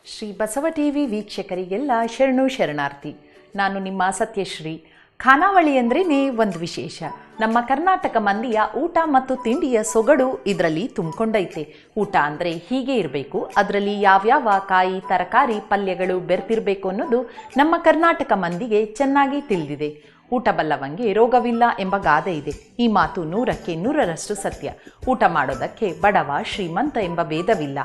Shri Basava TV ವೀಕ್ಷಕರಿಗೆಲ್ಲ ಶರಣು ಶರಣಾರ್ಥಿ. ನಾನು ನಿಮ್ಮ ಸತ್ಯಶ್ರೀ. ಖಾನಾವಳಿ ಅಂದ್ರೇ ಒಂದು ವಿಶೇಷ. ನಮ್ಮ ಕರ್ನಾಟಕ ಮಂದಿಯ ಊಟ ಮತ್ತು ತಿಂಡಿಯ ಸೊಗಡು ಇದರಲ್ಲಿ ತುಂಬಿಕೊಂಡೈತೆ. ಊಟ ಅಂದರೆ ಹೀಗೆ ಇರಬೇಕು, ಅದರಲ್ಲಿ ಯಾವ್ಯಾವ ಕಾಯಿ ತರಕಾರಿ ಪಲ್ಯಗಳು ಬೆರ್ತಿರಬೇಕು ಅನ್ನೋದು ನಮ್ಮ ಕರ್ನಾಟಕ ಮಂದಿಗೆ ಚೆನ್ನಾಗಿ ತಿಳಿದಿದೆ. ಊಟ ಬಲ್ಲವಂಗೆ ರೋಗವಿಲ್ಲ ಎಂಬ ಗಾದೆ ಇದೆ. ಈ ಮಾತು 100ಕ್ಕೆ 100ರಷ್ಟು ಸತ್ಯ. ಊಟ ಮಾಡೋದಕ್ಕೆ ಬಡವ ಶ್ರೀಮಂತ ಎಂಬ ಭೇದವಿಲ್ಲ.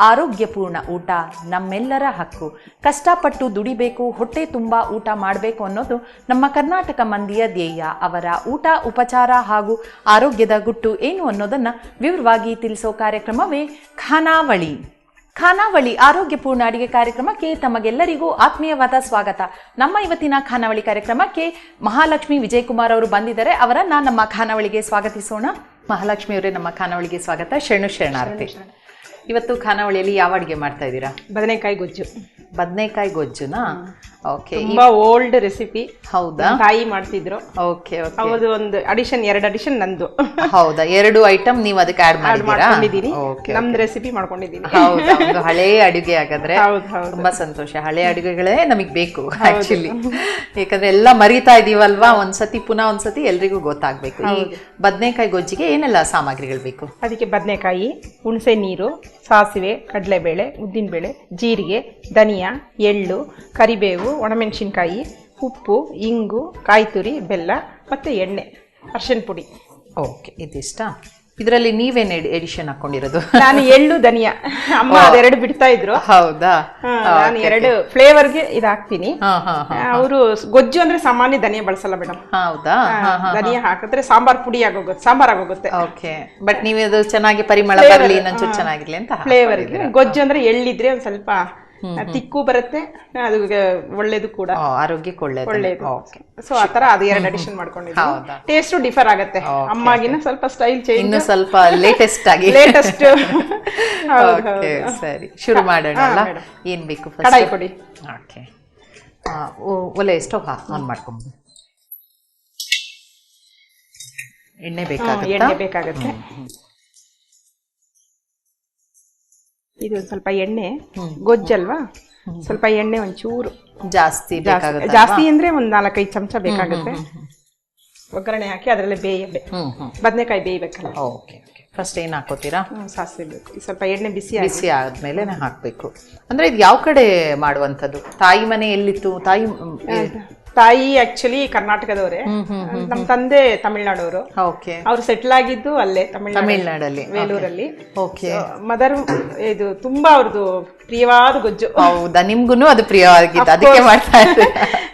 ಆರೋಗ್ಯಪೂರ್ಣ ಊಟ ನಮ್ಮೆಲ್ಲರ ಹಕ್ಕು. ಕಷ್ಟಪಟ್ಟು ದುಡಿಬೇಕು, ಹೊಟ್ಟೆ ತುಂಬ ಊಟ ಮಾಡಬೇಕು ಅನ್ನೋದು ನಮ್ಮ ಕರ್ನಾಟಕ ಮಂದಿಯ ಧ್ಯೇಯ. ಅವರ ಊಟ ಉಪಚಾರ ಹಾಗೂ ಆರೋಗ್ಯದ ಗುಟ್ಟು ಏನು ಅನ್ನೋದನ್ನು ವಿವರವಾಗಿ ತಿಳಿಸೋ ಕಾರ್ಯಕ್ರಮವೇ ಖಾನಾವಳಿ. ಖಾನಾವಳಿ ಆರೋಗ್ಯಪೂರ್ಣ ಅಡಿಗೆ ಕಾರ್ಯಕ್ರಮಕ್ಕೆ ತಮಗೆಲ್ಲರಿಗೂ ಆತ್ಮೀಯವಾದ ಸ್ವಾಗತ. ನಮ್ಮ ಇವತ್ತಿನ ಖಾನಾವಳಿ ಕಾರ್ಯಕ್ರಮಕ್ಕೆ ಮಹಾಲಕ್ಷ್ಮಿ ವಿಜಯಕುಮಾರ್ ಅವರು ಬಂದಿದ್ದಾರೆ. ಅವರನ್ನ ನಮ್ಮ ಖಾನಾವಳಿಗೆ ಸ್ವಾಗತಿಸೋಣ. ಮಹಾಲಕ್ಷ್ಮಿ ಅವರೇ, ನಮ್ಮ ಖಾನಾವಳಿಗೆ ಸ್ವಾಗತ. ಶರಣು ಶರಣಾರ್ಥಿ. ಇವತ್ತು ಖಾನಾವಳಿಯಲ್ಲಿ ಯಾವ ಅಡಿಗೆ ಮಾಡ್ತಾ ಇದ್ದೀರಾ? ಬದನೆಕಾಯಿ ಗೊಜ್ಜು. ಬದನೆಕಾಯಿ ಗೊಜ್ಜುನಾ? ಓಕೆ. ತುಂಬಾ ಓಲ್ಡ್ ರೆಸಿಪಿ. ಹೌದಾ? ತಾಯಿ ಮಾಡ್ತಿದ್ರು. ಓಕೆ. ಹೌದು, ಒಂದು ಎರಡು ಅಡಿಷನ್ ನಂದು. ಹೌದಾ? 2 ಐಟಮ್ ನೀವು ಅದಕ್ಕೆ ಆಡ್ ಮಾಡ್ಕೊಂಡಿದ್ದೀನಿ. ನಮ್ದು ರೆಸಿಪಿ ಮಾಡ್ಕೊಂಡಿದ್ದೀನಿ. ಹೌದಾ? ಒಂದು ಹಳೆ ಅಡುಗೆ ಹಾಗಾದ್ರೆ ತುಂಬಾ ಸಂತೋಷ. ಹಳೆ ಅಡುಗೆಗಳೇ ನಮಗ್ ಬೇಕು ಆಕ್ಚುಲಿ. ಯಾಕಂದ್ರೆ ಎಲ್ಲ ಮರಿತಾ ಇದೀವಲ್ವಾ, ಒಂದ್ಸತಿ ಪುನಃ ಒಂದ್ಸತಿ ಎಲ್ರಿಗೂ ಗೊತ್ತಾಗ್ಬೇಕು. ಈ ಬದನೆಕಾಯಿ ಗೊಜ್ಜಿಗೆ ಏನೆಲ್ಲ ಸಾಮಗ್ರಿಗಳು ಬೇಕು? ಅದಕ್ಕೆ ಬದನೆಕಾಯಿ, ಹುಣಸೆ ನೀರು, ಸಾಸಿವೆ, ಕಡಲೆಬೇಳೆ, ಉದ್ದಿನಬೇಳೆ, ಜೀರಿಗೆ, ಧನಿಯಾ, ಎಳ್ಳು, ಕರಿಬೇವು, ಒಣಮೆಣಸಿನ್ಕಾಯಿ, ಉಪ್ಪು, ಇಂಗು, ಕಾಯಿ ತುರಿ, ಬೆಲ್ಲ ಮತ್ತು ಎಣ್ಣೆ, ಅರ್ಶಿನ ಪುಡಿ. ಓಕೆ, ಇದಿಷ್ಟ. ಇದರಲ್ಲಿ ನೀವೇನ್ ಎಡಿಷನ್ ಹಾಕೊಂಡಿರೋದು? ನಾನು ಎಳ್ಳು, ಧನಿಯಾ. ಅಮ್ಮ ಅದೆರಡು ಬಿಡ್ತಾ ಇದ್ರು. ಹೌದಾ? ನಾನು 2 ಫ್ಲೇವರ್ಗೆ ಇದು ಹಾಕ್ತೀನಿ. ಅವರು ಗೊಜ್ಜು ಅಂದ್ರೆ ಸಾಮಾನ್ಯ ಧನಿಯಾ ಬಳಸಲ್ಲ ಮೇಡಮ್. ಹೌದಾ? ಧನಿಯಾ ಹಾಕಿದ್ರೆ ಸಾಂಬಾರ್ ಪುಡಿ ಆಗೋಗುತ್ತೆ, ಸಾಂಬಾರ್ ಆಗೋಗುತ್ತೆ. ಓಕೆ, ಬಟ್ ನೀವು ಅದು ಚೆನ್ನಾಗಿ ಪರಿಮಳ ಬರಲಿ, ಇನ್ನೊಂಚೂರು ಚೆನ್ನಾಗಿರ್ಲಿ ಅಂತ ಫ್ಲೇವರ್ಗೆ. ಗೊಜ್ಜು ಅಂದ್ರೆ ಎಳ್ಳಿದ್ರೆ ಒಂದ್ ಸ್ವಲ್ಪ ತಿಕ್ಕು ಬರುತ್ತೆ, ಅದು ಒಳ್ಳೇದು ಕೂಡ, ಆರೋಗ್ಯಕ್ಕೆ ಒಳ್ಳೇದು. ಸೊ ಆತರ ಅದು 2 ಅಡಿಷನ್ ಮಾಡ್ಕೊಂಡಿದ್ದೀನಿ. ಟೇಸ್ಟ್ ಡಿಫರ್ ಆಗುತ್ತೆ. ಅಮ್ಮಾಗಿನ ಸ್ವಲ್ಪ ಸ್ಟೈಲ್ ಚೇಂಜ್, ಇನ್ನು ಸ್ವಲ್ಪ ಲೇಟೆಸ್ಟ್ ಆಗಿ. ಲೇಟೆಸ್ಟ್. ಸರಿ, ಶುರು ಮಾಡೋಣ. ಏನ್ ಬೇಕು? ಕಡಾಯಿ ಕೊಡಿ. ಓಕೆ. ಒಲೆ ಸ್ಟವ್ ಆನ್ ಮಾಡ್ಕೊಂಡು ಎಣ್ಣೆ ಬೇಕಾಗುತ್ತೆ. ಇದು ಸ್ವಲ್ಪ ಎಣ್ಣೆ, ಗೊಜ್ಜಲ್ವಾ, ಸ್ವಲ್ಪ ಎಣ್ಣೆ ಒಂಚೂರು ಜಾಸ್ತಿ ಅಂದ್ರೆ ಒಂದ್ 4-5 ಚಮಚ ಬೇಕಾಗುತ್ತೆ. ಒಗ್ಗರಣೆ ಹಾಕಿ ಅದರಲ್ಲೇ ಬದನೆಕಾಯಿ ಬೇಯಬೇಕಲ್ಲ. ಓಕೆ. ಫಸ್ಟ್ ಏನ್ ಹಾಕೋತೀರಾ? ಸಾಸಿವೆ ಬೇಕು. ಸ್ವಲ್ಪ ಎಣ್ಣೆ ಬಿಸಿ ಆದ್ಮೇಲೆ ಹಾಕ್ಬೇಕು. ಅಂದ್ರೆ ಇದು ಯಾವ ಕಡೆ ಮಾಡುವಂತದ್ದು? ತಾಯಿ ಮನೆ ಎಲ್ಲಿತ್ತು? ತಾಯಿ ಆಕ್ಚುಲಿ ಕರ್ನಾಟಕದವರೇ, ನಮ್ ತಂದೆ ತಮಿಳ್ನಾಡವರು. ಅವ್ರು ಸೆಟ್ಲ್ ಆಗಿದ್ದು ಅಲ್ಲೇ ತಮಿಳ್ನಾಡಲ್ಲಿ, ವೇಲೂರಲ್ಲಿ. ಓಕೆ. ಮದರ್ ಇದು ತುಂಬಾ ಅವ್ರದ್ದು ಪ್ರಿಯವಾದ ಗೊಜ್ಜು. ಹೌದಾ? ನಿಮ್ಗುನು ಅದು ಪ್ರಿಯವಾಗಿತ್ತು, ಅದಕ್ಕೆ ಮಾಡ್ತಾ ಇದ್ದೆ.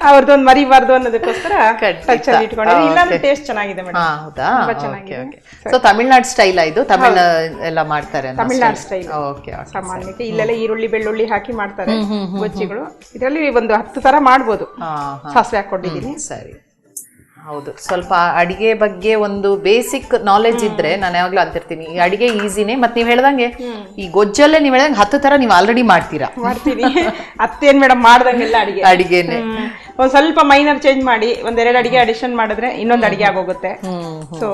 ಅವ್ರದ್ದೊಂದು ಮರಿಬಾರ್ದು ಅನ್ನೋದಕ್ಕೋಸ್ಕರ ಟಚ್ ಅಲ್ಲಿ ಇಟ್ಕೊಂಡಿದ್ದೀನಿ. ಇಲ್ಲಾಂದ್ರೆ ಟೇಸ್ಟ್ ಚೆನ್ನಾಗಿದೆ ಮೇಡಮ್. ಹೌದಾ? ಸೊ ತಮಿಳ್ನಾಡು ಸ್ಟೈಲ್ ಇದು, ತಮಿಳ್ ಎಲ್ಲ ಮಾಡ್ತಾರೆ. Tamil Nadu style okay. ಸಾಮಾನ್ಯಕ್ಕೆ ಇಲ್ಲೆಲ್ಲ ಈರುಳ್ಳಿ ಬೆಳ್ಳುಳ್ಳಿ ಹಾಕಿ ಮಾಡ್ತಾರೆ ಗೊಜ್ಜಿಗಳು. ಇದರಲ್ಲಿ ಒಂದು 10 ತರ ಮಾಡ್ಬೋದು. ಸಾಸಿವೆ ಹಾಕೊಂಡಿದ್ದೀನಿ. ಸರಿ, ಹೌದು. ಸ್ವಲ್ಪ ಅಡಿಗೆ ಬಗ್ಗೆ ಒಂದು ಬೇಸಿಕ್ ನಾಲೆಜ್ ಇದ್ರೆ, ನಾನು ಯಾವಾಗ್ಲೂ ಅಂತಿರ್ತೀನಿ, ಈ ಅಡಿಗೆ ಈಸಿನೇ. ಮತ್ತೆ ನೀವ್ ಹೇಳ್ದಂಗೆ ಈ ಗೊಜ್ಜಲ್ಲೇ ನೀವ್ ಹೇಳ್ದಂಗೆ 10 ತರ ನೀವು ಆಲ್ರೆಡಿ ಮಾಡ್ತೀನಿ. ಅತ್ತೇನ್ ಮೇಡಮ್ ಮಾಡ್ದಂಗೆಲ್ಲ ಅಡಿಗೆನೆ. ಒಂದ್ ಸ್ವಲ್ಪ ಮೈನರ್ ಚೇಂಜ್ ಮಾಡಿ 1-2 ಅಡಿಗೆ ಅಡಿಷನ್ ಮಾಡಿದ್ರೆ ಇನ್ನೊಂದು ಅಡಿಗೆ ಆಗೋಗುತ್ತೆ. ಸೊ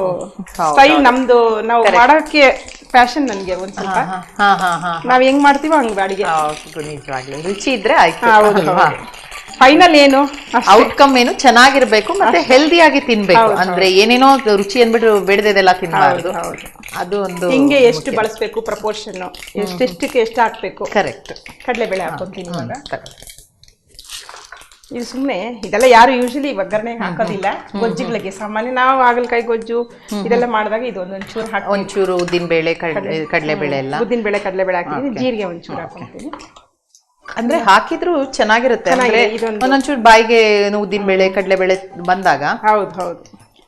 ಸ್ಟೈಲ್ ನಮ್ದು, ನಾವು ಮಾಡೋಕೆ ಫ್ಯಾಷನ್ ನನ್ಗೆ ಒಂದ್ ಸ್ವಲ್ಪ. ನಾವ್ ಹೆಂಗ್ ಮಾಡ್ತೀವೋ ಹಂಗ ಅಡಿಗೆ. ನಿಜವಾಗ್ಲೂ ರುಚಿ ಇದ್ರೆ ಆಯ್ತು. ಫೈನಲ್ ಏನು ಔಟ್ಕಮ್ ಏನು ಚೆನ್ನಾಗಿರ್ಬೇಕು, ಮತ್ತೆ ಹೆಲ್ದಿ ಆಗಿ ತಿನ್ಬೇಕು. ಅಂದ್ರೆ ಏನೇನೋ ರುಚಿ ಅಂದ್ಬಿಟ್ಟು ಬೆಳೆದೆಲ್ಲ ತಿನ್ಬಾರ್ದು. ಅದು ಒಂದು ಹಿಂಗೆ ಎಷ್ಟು ಬಳಸ್ಬೇಕು, ಪ್ರಪೋರ್ಷನ್ ಎಷ್ಟೆಷ್ಟಕ್ಕೆ ಎಷ್ಟು ಹಾಕ್ಬೇಕು. ಕರೆಕ್ಟ್. ಕಡಲೆಬೇಳೆ ಹಾಕೊಂತೀನಿ ಇವಾಗ. ಇದು ಸುಮ್ಮನೆ ಇದೆಲ್ಲ ಯಾರು ಯೂಶಲಿ ಒಗ್ಗರಣೆ ಹಾಕೋದಿಲ್ಲ ಗೊಜ್ಜುಗಳಿಗೆ. ಸಾಮಾನ್ಯ ನಾವು ಹಾಗಲಕಾಯಿ ಗೊಜ್ಜು ಇದೆಲ್ಲ ಮಾಡಿದಾಗ ಇದು ಒಂಚೂರು ಹಾಕಿ, ಒಂಚೂರು ಉದ್ದಿನಬೇಳೆ, ಕಡಲೆಬೇಳೆ ಎಲ್ಲ, ಉದ್ದಿನಬೇಳೆ ಕಡಲೆಬೇಳೆ ಹಾಕಿದ್ದೀನಿ. ಜೀರಿಗೆ ಒಂಚೂರು ಹಾಕೊಂತೀನಿ. ಅಂದ್ರೆ ಹಾಕಿದ್ರು ಚೆನ್ನಾಗಿರುತ್ತೆ. ಒಂದೊಂಚೂರು ಬಾಯಿಗೆ ಉದ್ದಿನಬೇಳೆ ಕಡಲೆಬೇಳೆ ಬಂದಾಗ ಹೌದು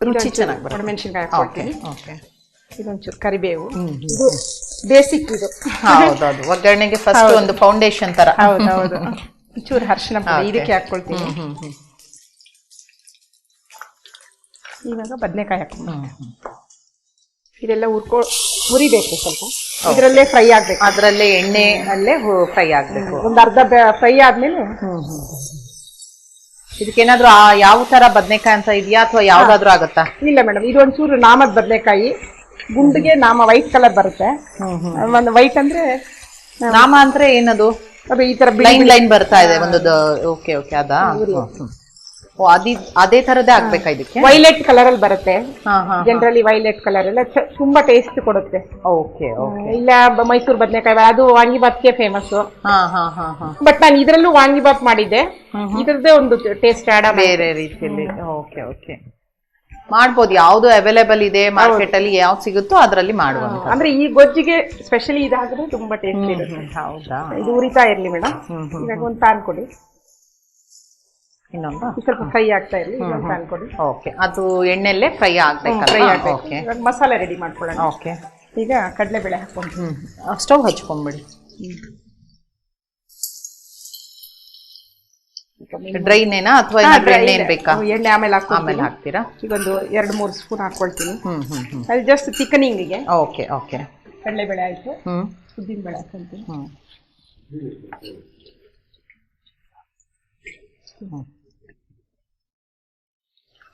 ರುಚಿ ಚೆನ್ನಾಗಿ ಬರುತ್ತೆ. ಮೆಣಸಿನ್ಕಾಯಿ ಹಾಕ್ತೀನಿ. ಇದೊಂಚೂರು ಕರಿಬೇವು, ಬೇಸಿಕ್ ಇದು. ಹೌದೌದು, ಒಗ್ಗರಣೆಗೆ ಫಸ್ಟ್ ಒಂದು ಫೌಂಡೇಶನ್ ತರ. ಹೌದು. ಒಂಚೂರು ಅರಿಶಿನ ಪುಡಿ ಇದಕ್ಕೆ ಹಾಕೊಳ್ತೀನಿ. ಇವಾಗ ಬದನೆಕಾಯಿ ಹಾಕೊಂಡು ಇದೆಲ್ಲ ಉರಿಬೇಕು ಸ್ವಲ್ಪ. ಇದರಲ್ಲೇ ಫ್ರೈ ಆಗ್ಬೇಕು. ಅದರಲ್ಲೇ ಎಣ್ಣೆ ಅಲ್ಲೇ ಫ್ರೈ ಆಗ್ಬೇಕು. ಒಂದು ಅರ್ಧ ಫ್ರೈ ಆದ್ಮೇಲೆ ಇದಕ್ಕೇನಾದ್ರೂ ಯಾವ ತರ ಬದನೆಕಾಯಿ ಅಂತ ಇದೆಯಾ ಅಥವಾ ಯಾವ್ದಾದ್ರು ಆಗುತ್ತಾ? ಇಲ್ಲ ಮೇಡಮ್, ಇದು ಒಂಚೂರು ನಾಮದ ಬದನೆಕಾಯಿ. ಗುಂಡಿಗೆ ನಾಮ ವೈಟ್ ಕಲರ್ ಬರುತ್ತೆ. ಒಂದು ವೈಟ್ ಅಂದ್ರೆ ನಾಮ ಅಂದ್ರೆ ಏನದು? ಅದು ಈ ತರ ಲೈನ್ ಲೈನ್ ಬರ್ತಾ ಇದೆ ಒಂದು. ಓಕೆ ಓಕೆ ಅದಾ. ಓ ಅದೇ ತರದೇ ಆಗ್ಬೇಕಾ ಇದಕ್ಕೆ? ವೈಲೆಟ್ ಕಲರ್ ಅಲ್ಲಿ ಬರುತ್ತೆ. ಹಾ ಹಾ ಜನರಲಿ ವೈಲೆಟ್ ಕಲರ್ ಎಲ್ಲ ತುಂಬಾ ಟೇಸ್ಟ್ ಕೊಡುತ್ತೆ. Okay okay. ಇಲ್ಲ ಮೈಸೂರು ಬದನೆಕಾಯಿ ಅದು ವಾಂಗಿಬಾತ್ಗೆ ಫೇಮಸ್. ಹಾ ಹಾ ಹಾ ಹಾ. ಬಟ್ ನಾನು ಇದ್ರಲ್ಲೂ ವಾಂಗಿಬಾತ್ ಮಾಡಿದ್ದೆ. ಇದ್ರದ್ದೇ ಒಂದು ಟೇಸ್ಟ್ ಆಡ ಬೇರೆ ರೀತಿಯಲ್ಲಿ. ಓಕೆ ಓಕೆ, ಮಾಡ್ಬೋದು. ಯಾವ್ದು ಅವೈಲೇಬಲ್ ಇದೆ ಮಾರ್ಕೆಟ್ ಅಲ್ಲಿ, ಯಾವ್ದು ಸಿಗುತ್ತೋ ಅದ್ರಲ್ಲಿ ಮಾಡುವಂತ. ಅಂದ್ರೆ ಈ ಗೊಜ್ಜಿಗೆ ಸ್ಪೆಷಲಿ ಇದಾದ್ರೆ ತುಂಬಾ ಟೇಸ್ಟ್ ಇರುತ್ತೆ. ಹೌದಾ? ಇದು ಉರಿತಾ ಇರ್ಲಿ ಮೇಡಮ್. ಇವಾಗ ಒಂದು ಪ್ಯಾನ್ ಕೊಡಿ. ಇನ್ನೊಂದು ಸ್ವಲ್ಪ ಫ್ರೈ ಆಗ್ತಾ ಇರ್ಲಿ. ಇನ್ನೊಂದು ಪ್ಯಾನ್ ಕೊಡಿ. ಓಕೆ, ಅದು ಎಣ್ಣೆಲ್ಲೇ ಫ್ರೈ ಆಗ್ಬೇಕಲ್ಲ? ಫ್ರೈ ಆಗ್ಬೇಕು. ಇವಾಗ ಮಸಾಲೆ ರೆಡಿ ಮಾಡ್ಕೊಳ್ಳೋಣ. ಓಕೆ, ಈಗ ಕಡಲೆಬೇಳೆ ಹಾಕೊಂಡು ಸ್ಟವ್ ಹಚ್ಕೊಂಡ್ಬಿಡಿ. ಡ್ರೈನೇನಾ ಅಥವಾ ಎಣ್ಣೆ ಏನ್ ಬೇಕಾ? ಎಣ್ಣೆ ಆಮೇಲೆ ಹಾಕ್ತೀರಾ? ಈಗ ಒಂದು 2-3 ಸ್ಪೂನ್ ಹಾಕೊಳ್ತೀನಿ. ಅದು ಜಸ್ಟ್ ಚಿಕನಿಂಗಿಗೆ. Okay okay. ಕಡಲೆಬೇಳೆ ಆಯ್ತು. ಉದ್ದಿನ ಬೇಳೆ ಹಾಕೊಂತೀನಿ.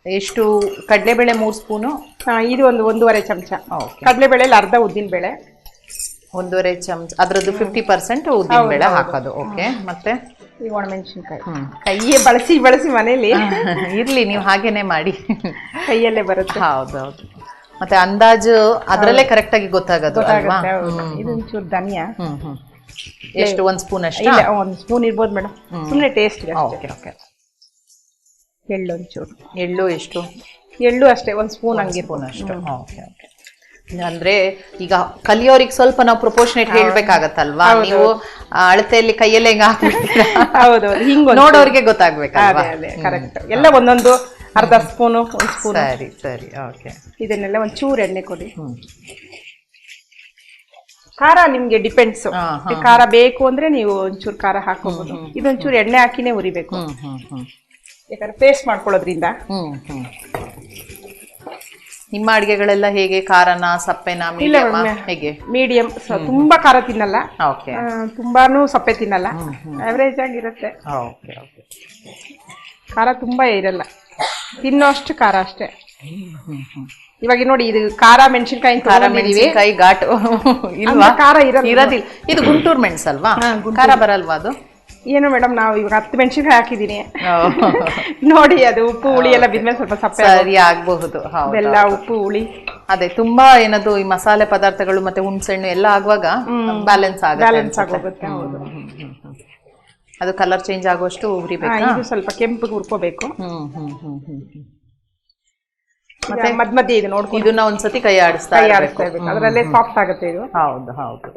ಎಷ್ಟು ಕಡಲೆಬೇಳೆ? 3 ಸ್ಪೂನು. ಇದು ಒಂದು 1.5 ಚಮಚ ಕಡಲೆಬೇಳೆಲಿ ಅರ್ಧ ಉದ್ದಿನ ಬೇಳೆ. 1.5 ಚಮಚ ಅದ್ರದ್ದು 50% ಉದ್ದಿನ ಬೇಳೆ ಹಾಕೋದು. ಓಕೆ, ಮತ್ತೆ ಈ ಒಣಮೆಣಸಿನ್ಕಾಯಿ ಕೈಯೇ ಬಳಸಿ ಮನೇಲಿ ಇರ್ಲಿ, ನೀವು ಹಾಗೇನೆ ಮಾಡಿ, ಕೈಯಲ್ಲೇ ಬರುತ್ತೆ. ಹೌದೌದು. ಮತ್ತೆ ಅಂದಾಜು ಅದ್ರಲ್ಲೇ ಕರೆಕ್ಟ್ ಆಗಿ ಗೊತ್ತಾಗೋದು ಅಲ್ವಾ? ಇದು ಒಂಚೂರು ಧನಿಯಾ. ಎಷ್ಟು? 1 ಸ್ಪೂನ್ ಅಷ್ಟೇ? ಇಲ್ಲ, 1 ಸ್ಪೂನ್ ಇರ್ಬೋದು ಮೇಡಮ್, ಸುಮ್ಮನೆ ಟೇಸ್ಟ್. Okay okay. ಎಳ್ಳು ಒಂಚೂರು. ಎಳ್ಳು ಎಷ್ಟು? ಎಳ್ಳು ಅಷ್ಟೇ 1 ಸ್ಪೂನ್. ಹಂಗೆ ಸ್ಪೂನ್ ಅಷ್ಟು. Okay okay. ಅಂದ್ರೆ ಈಗ ಕಲಿಯೋರಿಗೆ ಸ್ವಲ್ಪ ನಾವು ಪ್ರಪೋರ್ಷನೇಟ್ ಹೇಳ್ಬೇಕಾಗತ್ತಲ್ವಾ? ನೀವು ಅಳತೆಯಲ್ಲಿ ಕೈಯಲ್ಲೇ ಹೆಂಗ ಹಾಕ್ಬಿಡ್ತೀರಾ? ಹೌದೌದು, ಹಿಂಗ ನೋಡೋರಿಗೆ ಗೊತ್ತಾಗ್ಬೇಕಲ್ವಾ? ಕರೆಕ್ಟ್. ಎಲ್ಲ ಒಂದೊಂದು ಅರ್ಧ ಸ್ಪೂನು, 1 ಸ್ಪೂನ್. ಸರಿ ಸರಿ, ಓಕೆ. ಇದನ್ನೆಲ್ಲ ಒಂಚೂರು ಎಣ್ಣೆ ಕೊಡಿ. ಖಾರ ನಿಮ್ಗೆ ಡಿಪೆಂಡ್ಸ್. ಖಾರ ಬೇಕು ಅಂದ್ರೆ ನೀವು ಒಂಚೂರು ಖಾರ ಹಾಕೋಬಹುದು. ಇದೊಂಚೂರು ಎಣ್ಣೆ ಹಾಕಿನೇ ಉರಿಬೇಕು, ಯಾಕಂದ್ರೆ ಪೇಸ್ಟ್ ಮಾಡ್ಕೊಳ್ಳೋದ್ರಿಂದ. ನಿಮ್ಮ ಅಡಿಗೆಗಳೆಲ್ಲ ಹೇಗೆ? ಖಾರನ, ಸಪ್ಪೆನ, ಹೇಗೆ? ಮೀಡಿಯಂ. ತುಂಬಾ ಖಾರ ತಿನ್ನಲ್ಲ, ಓಕೆ, ತುಂಬಾನು ಸಪ್ಪೆ ತಿನ್ನಲ್ಲ, ಅವರೇಜ್ ಆಗಿರುತ್ತೆ. Okay okay. ಖಾರ ತುಂಬಾ ಇರಲ್ಲ, ತಿನ್ನೋಷ್ಟು ಖಾರ ಅಷ್ಟೇ. ಇವಾಗ ನೋಡಿ, ಇದು ಖಾರ ಮೆಣಸಿನ್ಕಾಯಿ ಘಾಟ್ ಇಲ್ವಾ? ಖಾರ ಇರೋದಿಲ್ಲ. ಇದು ಗುಂಟೂರು ಮೆಣಸು ಅಲ್ವಾ? ಖಾರ ಬರಲ್ವಾ ಅದು? ಏನು ಮೇಡಮ್, ನಾವು ಇವಾಗ 10 ಮೆಣಸಿನ್ಕಾಯಿ ಹಾಕಿದೀನಿ ನೋಡಿ. ಅದು ಉಪ್ಪು ಹುಳಿ ಎಲ್ಲ ಬಿದ್ಮೇಲೆ ಸ್ವಲ್ಪ ಸಪ್ಪೆ ಸರಿ ಆಗಬಹುದು. ಬೆಲ್ಲ, ಉಪ್ಪು, ಹುಳಿ. ಅದೇ ತುಂಬಾ ಏನದು ಈ ಮಸಾಲೆ ಪದಾರ್ಥಗಳು ಮತ್ತೆ ಹುಣಸೆಹಣ್ಣು ಎಲ್ಲ ಆಗುವಾಗ ಬ್ಯಾಲೆನ್ಸ್ ಆಗೋಗುತ್ತೆ. ಅದು ಕಲರ್ ಚೇಂಜ್ ಆಗುವಷ್ಟು ಹುರಿಬೇಕು. ಇದು ಸ್ವಲ್ಪ ಕೆಂಪು ಹುರ್ಕೋಬೇಕು. ಮತ್ತೆ ಮಧ್ಯ ಇದು ನೋಡ್ಕೊಂಡು ಇದನ್ನ ಒಂದ್ಸತಿ ಕೈ ಆಡಿಸ್ತಾ ಇರ್ಬೇಕು, ಅದರಲ್ಲೇ ಸಾಫ್ಟ್ ಆಗುತ್ತೆ ಇದು. ಹೌದು ಹೌದು.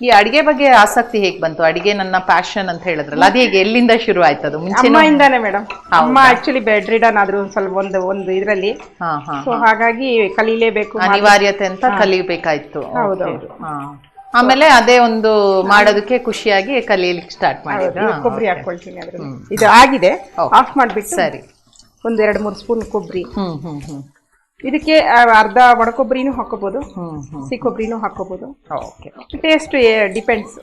ಈ ಅಡಿಗೆ ಬಗ್ಗೆ ಆಸಕ್ತಿ ಹೇಗ್ ಬಂತು? ಅಡಿಗೆ ನನ್ನ ಪ್ಯಾಷನ್ ಅಂತ ಹೇಳಿದ್ರಲ್ಲ, ಅದು ಹೇಗೆ, ಎಲ್ಲಿಂದ ಶುರು ಆಯ್ತದು? ಅಮ್ಮಯಿಂದಾನೆ ಮೇಡಮ್. ಅಮ್ಮ ಆಕ್ಚುಲಿ ಬೆಡ್ ರಿಡನ್ ಆದ್ರು ಸ್ವಲ್ಪ ಒಂದು ಇದ್ರಲ್ಲಿ, ಸೊ ಹಾಗಾಗಿ ಕಲೀಲೇಬೇಕು, ಅನಿವಾರ್ಯತೆ ಅಂತ ಕಲಿಬೇಕಾಯ್ತು. ಹೌದೌದು. ಆಮೇಲೆ ಅದೇ ಒಂದು ಮಾಡೋದಕ್ಕೆ ಖುಷಿಯಾಗಿ ಕಲಿಯಲಿಕ್ಕೆ ಸ್ಟಾರ್ಟ್ ಮಾಡಿದ್ರು. ಕೊಬ್ಬರಿ ಹಾಕೊಳ್ತೀನಿ ಅದ್ರಲ್ಲಿ. ಇದು ಆಗಿದೆ, ಆಫ್ ಮಾಡ್ಬಿಟ್ಟು ಸರಿ 1-2-3 ಸ್ಪೂನ್ ಕೊಬ್ಬರಿ. ಇದಕ್ಕೆ ಅರ್ಧ ಒಣ ಕೊಬ್ಬರಿನೂ ಹಾಕೋಬಹುದು, ಹಸಿ ಕೊಬ್ಬರಿನೂ ಹಾಕೋಬಹುದು. Taste depends.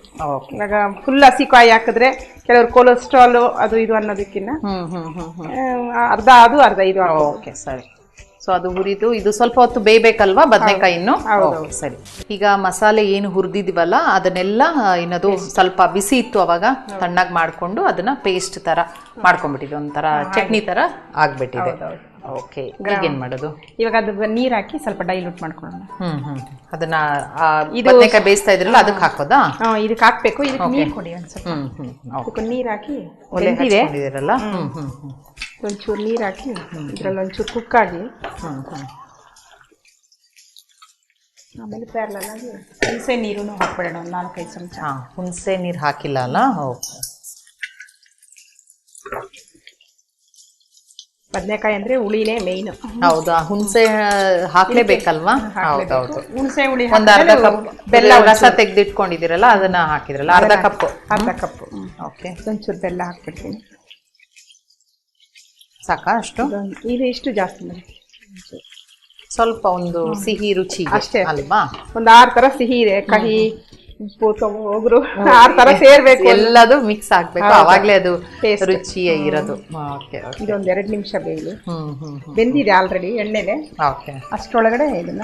ಇವಾಗ ಫುಲ್ ಹಸಿಕಾಯಿ ಹಾಕಿದ್ರೆ ಕೆಲವರು ಕೊಲೆಸ್ಟ್ರಾಲ್ ಅದು ಇದು ಅನ್ನೋದಕ್ಕಿಂತ ಅರ್ಧ ಅದು ಅರ್ಧ ಇದು. ಓಕೆ ಸರಿ. ಸೊ ಅದು ಹುರಿದು ಇದು ಸ್ವಲ್ಪ ಹೊತ್ತು ಬೇಯಬೇಕಲ್ವಾ ಬದನೆಕಾಯಿ ಇನ್ನು? ಸರಿ. ಈಗ ಮಸಾಲೆ ಏನು ಹುರಿದಿದ್ವಲ್ಲ ಅದನ್ನೆಲ್ಲ ಏನದು ಸ್ವಲ್ಪ ಬಿಸಿ ಇತ್ತು ಅವಾಗ ತಣ್ಣಗೆ ಮಾಡ್ಕೊಂಡು ಅದನ್ನ ಪೇಸ್ಟ್ ತರ ಮಾಡ್ಕೊಂಡ್ಬಿಟ್ಟಿದೆ, ಒಂಥರ ಚಟ್ನಿ ತರ ಆಗ್ಬಿಟ್ಟಿದೆ. ಓಕೆ, ಈಗೇನ್ ಮಾಡೋದು? ಇವಾಗ ಅದು ನೀರ್ ಹಾಕಿ ಸ್ವಲ್ಪ ಡೈಲ್ಯೂಟ್ ಮಾಡ್ಕೊಳ್ಳೋಣ. ಅದನ್ನ ಬದನೆಕಾಯಿ ಬೇಯಿಸ್ತಾ ಇದ್ರಲ್ಲ ಅದಕ್ಕೆ ಹಾಕೋದಾ? ಇದಕ್ಕೆ ಹಾಕ್ಬೇಕು. ಇದಕ್ಕೆ ನೀರ್ ಕೊಡಿ ಒಂದ್ಸಲ. ನೀರ್ ಹಾಕಿ ಒಳ್ಳೆದಿರಲ್ಲ, ಒಂಚೂರು ನೀರ್ ಹಾಕಿ ಇದ್ರಲ್ಲಿ ಒಂಚೂರು ಕುಕ್ ಆಗಿ, ಆಮೇಲೆ ಪ್ಯಾರಲಲ್ ಆಗಿ ಹುಣಸೆ ನೀರು ಹಾಕ್ಬಿಡೋಣ, 4-5 ಚಮಚ. ಹುಣಸೆ ನೀರು ಹಾಕಿಲ್ಲ ಅಲ್ಲ? ಬದನೆಕಾಯಿ ಅಂದ್ರೆ ಹುಳಿನೇ ಮೇನ್. ಹೌದಾ? ಹುಣಸೆ ಹಾಕ್ಲೇಬೇಕಲ್ವಾ? ಹೌದೌದು. ಹುಣಸೆ ಹುಳಿ ಒಂದು ಅರ್ಧ ಕಪ್ ಬೆಲ್ಲ ರಸ ತೆಗೆದಿಟ್ಕೊಂಡಿದ್ದೀರಲ್ಲ ಅದನ್ನ ಹಾಕಿದ್ರಲ್ಲ, ಅರ್ಧ ಕಪ್. ಓಕೆ, ಒಂಚೂರು ಬೆಲ್ಲ ಹಾಕ್ಬಿಡ್ತೀನಿ. ಸಾಕಾ ಅಷ್ಟು? ಇದು ಇಷ್ಟು ಜಾಸ್ತಿ ಮಾಡಿ, ಸ್ವಲ್ಪ ಒಂದು ಸಿಹಿ ರುಚಿ ಅಷ್ಟೇ ಅಲ್ವಾ? ಒಂದು 6 ತರ ಸಿಹಿ ಇದೆ, ಕಹಿ, ಉಪ್ಪು, ಹೋಗ್ರು 6 ತರ ಸೇರ್ಬೇಕು, ಎಲ್ಲದು ಮಿಕ್ಸ್ ಆಗ್ಬೇಕು, ಅವಾಗ್ಲೇ ಅದು ರುಚಿ ಇರೋದು. ಇದೊಂದು 2 ನಿಮಿಷ ಬೇಯಲಿ. ಬೆಂದಿದೆ ಆಲ್ರೆಡಿ ಎಣ್ಣೆಲೆ. ಅಷ್ಟರೊಳಗಡೆ ಇದನ್ನ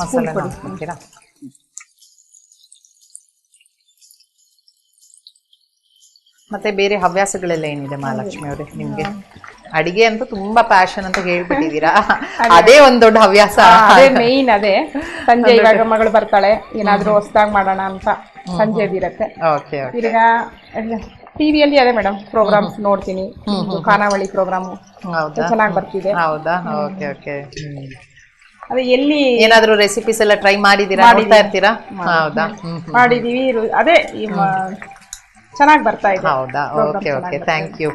ಮಸಾಲೆ ಹಾಕ್ತೀರಾ? ಮತ್ತೆ ಬೇರೆ ಹವ್ಯಾಸಗಳೆಲ್ಲ ಏನಿದೆ ಮಹಾಲಕ್ಷ್ಮಿ ಅವರೇ ನಿಮ್ಗೆ? ಅಡಿಗೆ ಅಂತ ತುಂಬಾ ಪ್ಯಾಷನ್ ಅಂತ ಹೇಳ್ಬಿಟ್ಟಿದೀರಾ, ಅದೇ ಒಂದ್ ದೊಡ್ಡ ಹವ್ಯಾಸ. ಅದೇ ಮೇಯ್ನ್ ಅದೇ. ಸಂಜೆ ಇವಾಗ ಮಗಳು ಬರ್ತಾಳೆ, ಏನಾದ್ರೂ ಹೊಸದಾಗಿ ಮಾಡೋಣ ಅಂತ ಸಂಜೆದಿರತ್ತೆ. ಓಕೆ ಈಗ ಟಿವಿಯಲ್ಲಿ ಅದೇ ಮೇಡಮ್ ಪ್ರೋಗ್ರಾಮ್ಸ್ ನೋಡ್ತೀನಿ. ಖಾನಾವಳಿ ಪ್ರೋಗ್ರಾಮ್ ಚೆನ್ನಾಗಿ ಬರ್ತಿದೆ. ಹೌದಾ? Okay okay. ಅದೇ ಎಲ್ಲಿ ಏನಾದ್ರೂ ರೆಸಿಪೀಸ್ ಎಲ್ಲ ಟ್ರೈ ಮಾಡಿದೀರಾ? ನೋಡ್ತಾ ಇರ್ತೀರಾ? ಹೌದಾ? ಮಾಡಿದೀವಿ. ಅದೇ ಚೆನ್ನಾಗಿ ಬರ್ತಾ ಇದೆ. ಹೌದಾ? Okay okay, thank you.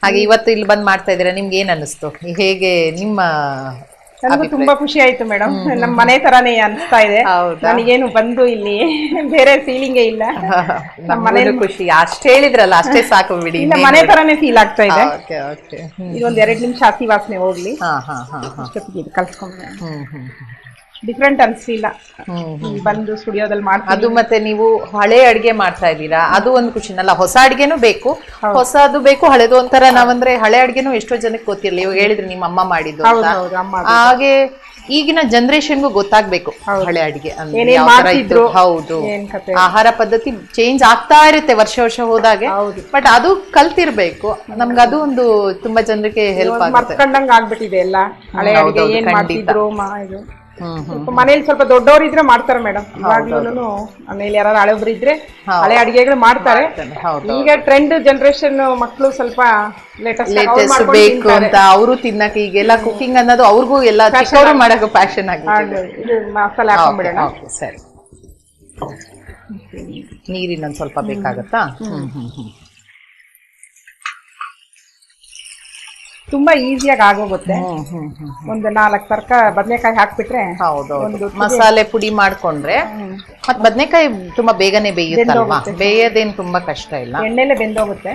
ಹಾಗೆ ಇವತ್ತು ಇಲ್ಲಿ ಬಂದ್ ಮಾಡ್ತಾ ಇದ್ದೀರಾ, ನಿಮ್ಗೆ ಏನ್ ಅನ್ನಿಸ್ತು? ಹೇಗೆ ನಿಮ್ಮ? ನನಗೂ ತುಂಬಾ ಖುಷಿ ಆಯ್ತು ಮೇಡಮ್. ನಮ್ಮ ಮನೆ ತರಾನೇ ಅನಿಸ್ತಾ ಇದೆ. ನನಗೇನು ಬಂದು ಇಲ್ಲಿ ಬೇರೆ ಫೀಲಿಂಗೇ ಇಲ್ಲ. ನಮ್ಮ ಮನೆ ಖುಷಿ ಅಷ್ಟೇ ಹೇಳಿದ್ರಲ್ಲ, ಅಷ್ಟೇ ಸಾಕು ಬಿಡಿ. ಮನೆ ತರಾನೇ ಫೀಲ್ ಆಗ್ತಾ ಇದೆ. ಓಕೆ. ಇದೊಂದ್ 2 ನಿಮಿಷ ಹಸಿ ವಾಸನೆ ಹೋಗ್ಲಿ, ಅಷ್ಟೊತ್ತಿಗೆ ಇದು ಕಲ್ಸ್ಕೊಂಡ್ರೆ ಡಿಫ್ರೆಂಟ್ ಅನ್ಸ್ಲಿಲ್ಲ. ಬಂದು ಸ್ಟುಡಿಯೋದಲ್ಲಿ ಮಾಡ್ತೀವಿ. ಅದು ಮತ್ತೆ ನೀವು ಹಳೆ ಅಡ್ಗೆ ಮಾಡ್ತಾ ಇದ್ದೀರಾ, ಅದು ಒಂದು ಖುಷಿನಲ್ಲ. ಹೊಸ ಅಡ್ಗೆನೂ ಬೇಕು, ಹೊಸದು ಬೇಕು, ಹಳೆದು ಒಂಥರ. ನಾವಂದ್ರೆ ಹಳೆ ಅಡ್ಗೆನೂ ಎಷ್ಟೋ ಜನಕ್ಕೆ ಗೊತ್ತಿರಲಿ. ಇವಾಗ ಹೇಳಿದ್ರಿ ನಿಮ್ಮ ಅಮ್ಮ ಮಾಡಿದ್ದು ಅಂತ. ಹಾಗೆ ಈಗಿನ ಜನರೇಷನ್ಗೂ ಗೊತ್ತಾಗ್ಬೇಕು ಹಳೆ ಅಡ್ಗೆ ಅಂದ್ರೆ ಯಾವ ತರ ಇತ್ತು. ಹೌದು, ಆಹಾರ ಪದ್ಧತಿ ಚೇಂಜ್ ಆಗ್ತಾ ಇರುತ್ತೆ ವರ್ಷ ವರ್ಷ ಹೋದಾಗೆ. ಬಟ್ ಅದು ಕಲ್ತಿರ್ಬೇಕು. ನಮ್ಗೆ ಅದು ಒಂದು ತುಂಬಾ ಜನರಿಗೆ ಹೆಲ್ಪ್ ಆಗುತ್ತೆ. ಮರ್ಕೊಂಡಂಗ್ ಆಗ್ಬಿಟ್ಟಿದೆ ಎಲ್ಲ ಹಳೆ ಅಡ್ಗೆ. ಏನ್ ಮಾಡ್ತಿದ್ರು ಮನೇಲಿ ಸ್ವಲ್ಪ ದೊಡ್ಡವ್ರು ಇದ್ರೆ ಮಾಡ್ತಾರೆ ಮೇಡಮ್. ಇವಾಗ್ಲೂ ಮನೇಲಿ ಯಾರು ಹಳೆಬ್ರು ಇದ್ರೆ ಹಳೆ ಅಡಿಗೆಗಳು ಮಾಡ್ತಾರೆ. ಈಗ ಟ್ರೆಂಡ್ ಜನರೇಷನ್ ಮಕ್ಕಳು ಸ್ವಲ್ಪ ಲೇಟೆಸ್ಟ್ ಬೇಕು ಅಂತ ಅವರು ತಿನ್ನಕ್ಕೆ ಈಗೆಲ್ಲ ಕುಕಿಂಗ್ ಅನ್ನೋದು ಅವ್ರಿಗೂ ಎಲ್ಲ ಚಿಕ್ಕವರು ಮಾಡಕ್ಕೆ ಪ್ಯಾಷನ್ ಆಗಿದೆ. ಮಸಾಲೆ ಹಾಕೊಂಡ್ಬಿಡೋಣ. ಸರಿ, ನೀರಿನ ಸ್ವಲ್ಪ ಬೇಕಾಗತ್ತಾ? ತುಂಬಾ ಈಸಿಯಾಗಿ ಆಗೋಗುತ್ತೆ. ಒಂದು 4 ಬದನೆಕಾಯಿ ಹಾಕ್ಬಿಟ್ರೆ ಹೌದೌದು. ಮಸಾಲೆ ಪುಡಿ ಮಾಡ್ಕೊಂಡ್ರೆ ಮತ್ ಬದನೆಕಾಯಿ ತುಂಬಾ ಬೇಗನೆ ಬೇಯುತ್ತಲ್ವಾ? ಬೇಯೋದೇನ್ ತುಂಬಾ ಕಷ್ಟ ಇಲ್ಲ, ಎಣ್ಣೆಲೆ ಬೆಂದೋಗುತ್ತೆ.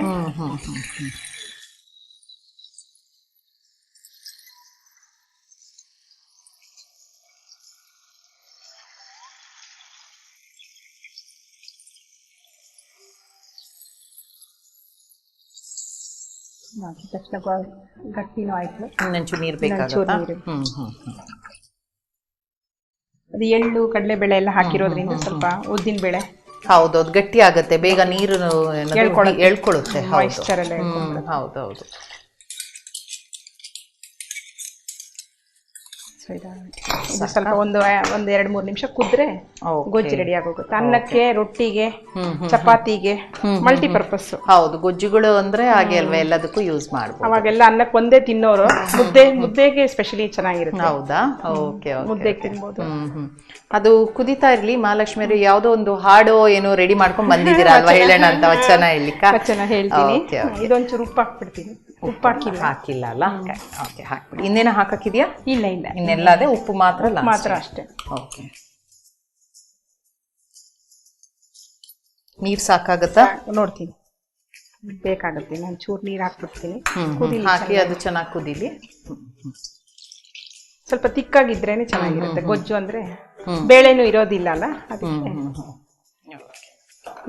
ತಕ್ಷಣ ಗಟ್ಟಿನೂ ಆಯ್ತು. ಇನ್ನೊಂಚೂರು ನೀರು ಬೇಕಾಗುತ್ತಾ? ಅದು ಎಳ್ಳು ಕಡಲೆಬೇಳೆ ಎಲ್ಲ ಹಾಕಿರೋದ್ರಿಂದ ಸ್ವಲ್ಪ ಉದ್ದಿನ ಬೇಳೆ ಹೌದೌದು ಗಟ್ಟಿ ಆಗುತ್ತೆ ಬೇಗ, ನೀರು ಎಳ್ಕೊಳ್ಳುತ್ತೆ. ಹೌದೌದು. ಸ್ವಲ್ಪ ಒಂದು 2-3 ನಿಮಿಷ ಕುದ್ರೆ ಗೊಜ್ಜು ರೆಡಿ ಆಗೋಗುತ್ತೆ. ಅನ್ನಕ್ಕೆ, ರೊಟ್ಟಿಗೆ, ಚಪಾತಿಗೆ ಮಲ್ಟಿಪರ್ಪಸ್. ಹೌದು, ಗೊಜ್ಜುಗಳು ಅಂದ್ರೆ ಹಾಗೆ ಅಲ್ವಾ, ಎಲ್ಲದಕ್ಕೂ ಯೂಸ್ ಮಾಡ್ಬೋದು. ಅವಾಗೆಲ್ಲ ಅನ್ನಕ್ಕೆ ಒಂದೇ ತಿನ್ನೋರು, ಮುದ್ದೆಗೆ ಸ್ಪೆಷಲಿ ಚೆನ್ನಾಗಿರುತ್ತೆ. ಹೌದಾ? ಓಕೆ, ಮುದ್ದೆಗೆ ತಿನ್ಬೋದು. ಅದು ಕುದಿತಾ ಇರ್ಲಿ. ಮಹಾಲಕ್ಷ್ಮಿ ಯಾವ್ದೋ ಒಂದು ಹಾಡೋ ಏನೋ ರೆಡಿ ಮಾಡ್ಕೊಂಡ್ ಬಂದಿದ್ದೀರಾ ಅಲ್ವಾ, ಹೇಳೋಣ ಅಂತ ವಚನ ಹೇಳ್ತೀನಿ. ಇದೊಂಚೂರು ಉಪ್ಪು ಹಾಕ್ಬಿಡ್ತೀನಿ. ಉಪ್ಪು ಹಾಕಿಲ್ಲ ಅಲ್ಲ? ಓಕೆ, ಹಾಕ್ಬಿಡಿ. ಇನ್ನೇನ ಹಾಕಕ್ಕಿದ್ಯಾ? ಇಲ್ಲ, ಇನ್ನೆಲ್ಲ ಅದೇ ಉಪ್ಪು ಮಾತ್ರ ಅಷ್ಟೇ. ಓಕೆ, ನೀರ್ ಸಾಕಾಗತ್ತಾ? ನೋಡ್ತೀನಿ, ಬೇಕಾಗುತ್ತೆ. ನಾನು ಚೂರು ನೀರು ಹಾಕ್ಬಿಡ್ತೀನಿ. ಹಾಕಿ ಅದು ಚೆನ್ನಾಗಿ ಕುದೀಲಿ. ಸ್ವಲ್ಪ ತಿಕ್ಕಾಗಿದ್ರೇನೆ ಚೆನ್ನಾಗಿರುತ್ತೆ. ಗೊಜ್ಜು ಅಂದ್ರೆ ಬೇಳೆನೂ ಇರೋದಿಲ್ಲ ಅಲ್ಲ, ಅದಕ್ಕೆ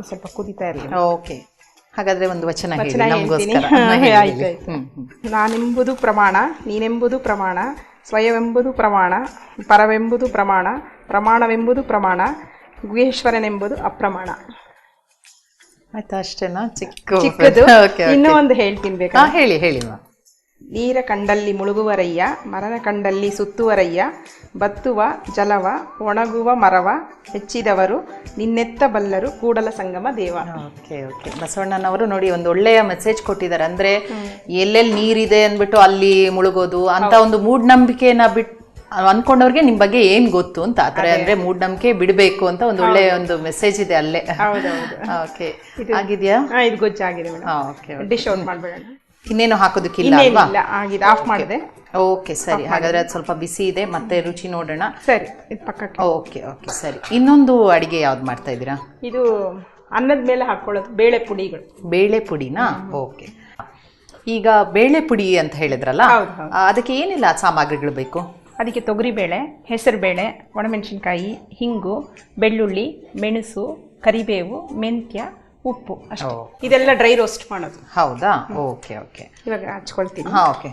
ಸ್ವಲ್ಪ ಕುದಿತಾ ಇರಲಿ. ಓಕೆ, ಹಾಗಾದ್ರೆ ಒಂದು ವಚನ ಹೇಳಿ ಹೇಳ್ತೀನಿ. ನಾನೆಂಬುದು ಪ್ರಮಾಣ, ನೀನೆಂಬುದು ಪ್ರಮಾಣ, ಸ್ವಯವೆಂಬುದು ಪ್ರಮಾಣ, ಪರವೆಂಬುದು ಪ್ರಮಾಣ, ಪ್ರಮಾಣವೆಂಬುದು ಪ್ರಮಾಣ, ಗುಹೇಶ್ವರನೆಂಬುದು ಅಪ್ರಮಾಣ. ಆಯ್ತಾ? ಅಷ್ಟೇನಾ? ಚಿಕ್ಕದು. ಇನ್ನೂ ಒಂದು ಹೇಳ್ತೀನಿ ಬೇಕಾ? ಹೇಳಿ. ನೀರ ಕಂಡಲ್ಲಿ ಮುಳುಗುವರಯ್ಯ, ಮರನ ಕಂಡಲ್ಲಿ ಸುತ್ತುವರಯ್ಯ, ಬತ್ತುವ ಜಲವ ಒಣಗುವ ಮರವ ಹೆಚ್ಚಿದವರು ನಿನ್ನೆತ್ತ ಬಲ್ಲರು ಕೂಡಲ ಸಂಗಮ ದೇವ. ಓಕೆ, ಬಸವಣ್ಣನವರು ನೋಡಿ ಒಂದು ಒಳ್ಳೆಯ ಮೆಸೇಜ್ ಕೊಟ್ಟಿದ್ದಾರೆ. ಅಂದ್ರೆ ಎಲ್ಲೆಲ್ಲಿ ನೀರಿದೆ ಅಂದ್ಬಿಟ್ಟು ಅಲ್ಲಿ ಮುಳುಗೋದು ಅಂತ ಒಂದು ಮೂಢನಂಬಿಕೆನ ಅನ್ಕೊಂಡವ್ರಿಗೆ ನಿಮ್ ಬಗ್ಗೆ ಏನ್ ಗೊತ್ತು ಅಂತ ಆತರ. ಅಂದ್ರೆ ಮೂಢನಂಬಿಕೆ ಬಿಡ್ಬೇಕು ಅಂತ ಒಂದು ಒಳ್ಳೆ ಒಂದು ಮೆಸೇಜ್ ಇದೆ ಅಲ್ಲೇ. ಓಕೆ, ಆಗಿದ್ಯಾ? ಇದು ಗೊಜ್ಜಾಗಿದೆ ಮೇಡಮ್. ಡಿಶ್ ಔಟ್ ಮಾಡ್ಬೇಡ. ಇನ್ನೇನು ಹಾಕೋದಕ್ಕಿಲ್ಲ ಅಲ್ವಾ? ಆಗಿದೆ, ಆಫ್ ಮಾಡಿದೆ. ಓಕೆ, ಸರಿ. ಹಾಗಾದ್ರೆ ಅದು ಸ್ವಲ್ಪ ಬಿಸಿ ಇದೆ, ಮತ್ತೆ ರುಚಿ ನೋಡೋಣ. ಸರಿ, ಪಕ್ಕಕ್ಕೆ. ಓಕೆ, ಸರಿ. ಇನ್ನೊಂದು ಅಡಿಗೆ ಯಾವ್ದು ಮಾಡ್ತಾ ಇದ್ದೀರಾ? ಇದು ಅನ್ನದ ಮೇಲೆ ಹಾಕೊಳ್ಳೋದು ಬೇಳೆ ಪುಡಿಗಳು. ಬೇಳೆ ಪುಡಿನಾ? ಓಕೆ. ಈಗ ಬೇಳೆ ಪುಡಿ ಅಂತ ಹೇಳಿದ್ರಲ್ಲ, ಅದಕ್ಕೆ ಏನೆಲ್ಲ ಸಾಮಗ್ರಿಗಳು ಬೇಕು? ಅದಕ್ಕೆ ತೊಗರಿಬೇಳೆ, ಹೆಸರುಬೇಳೆ, ಒಣಮೆಣಸಿನ್ಕಾಯಿ, ಹಿಂಗು, ಬೆಳ್ಳುಳ್ಳಿ, ಮೆಣಸು, ಕರಿಬೇವು, ಮೆಂತ್ಯ, ಉಪ್ಪು ಅಷ್ಟೇ. ಇದೆಲ್ಲ ಡ್ರೈ ರೋಸ್ಟ್ ಮಾಡೋದು. ಹೌದಾ? ಓಕೆ. ಇವಾಗ ಹಚ್ಕೊಳ್ತೀನಿ. Okay,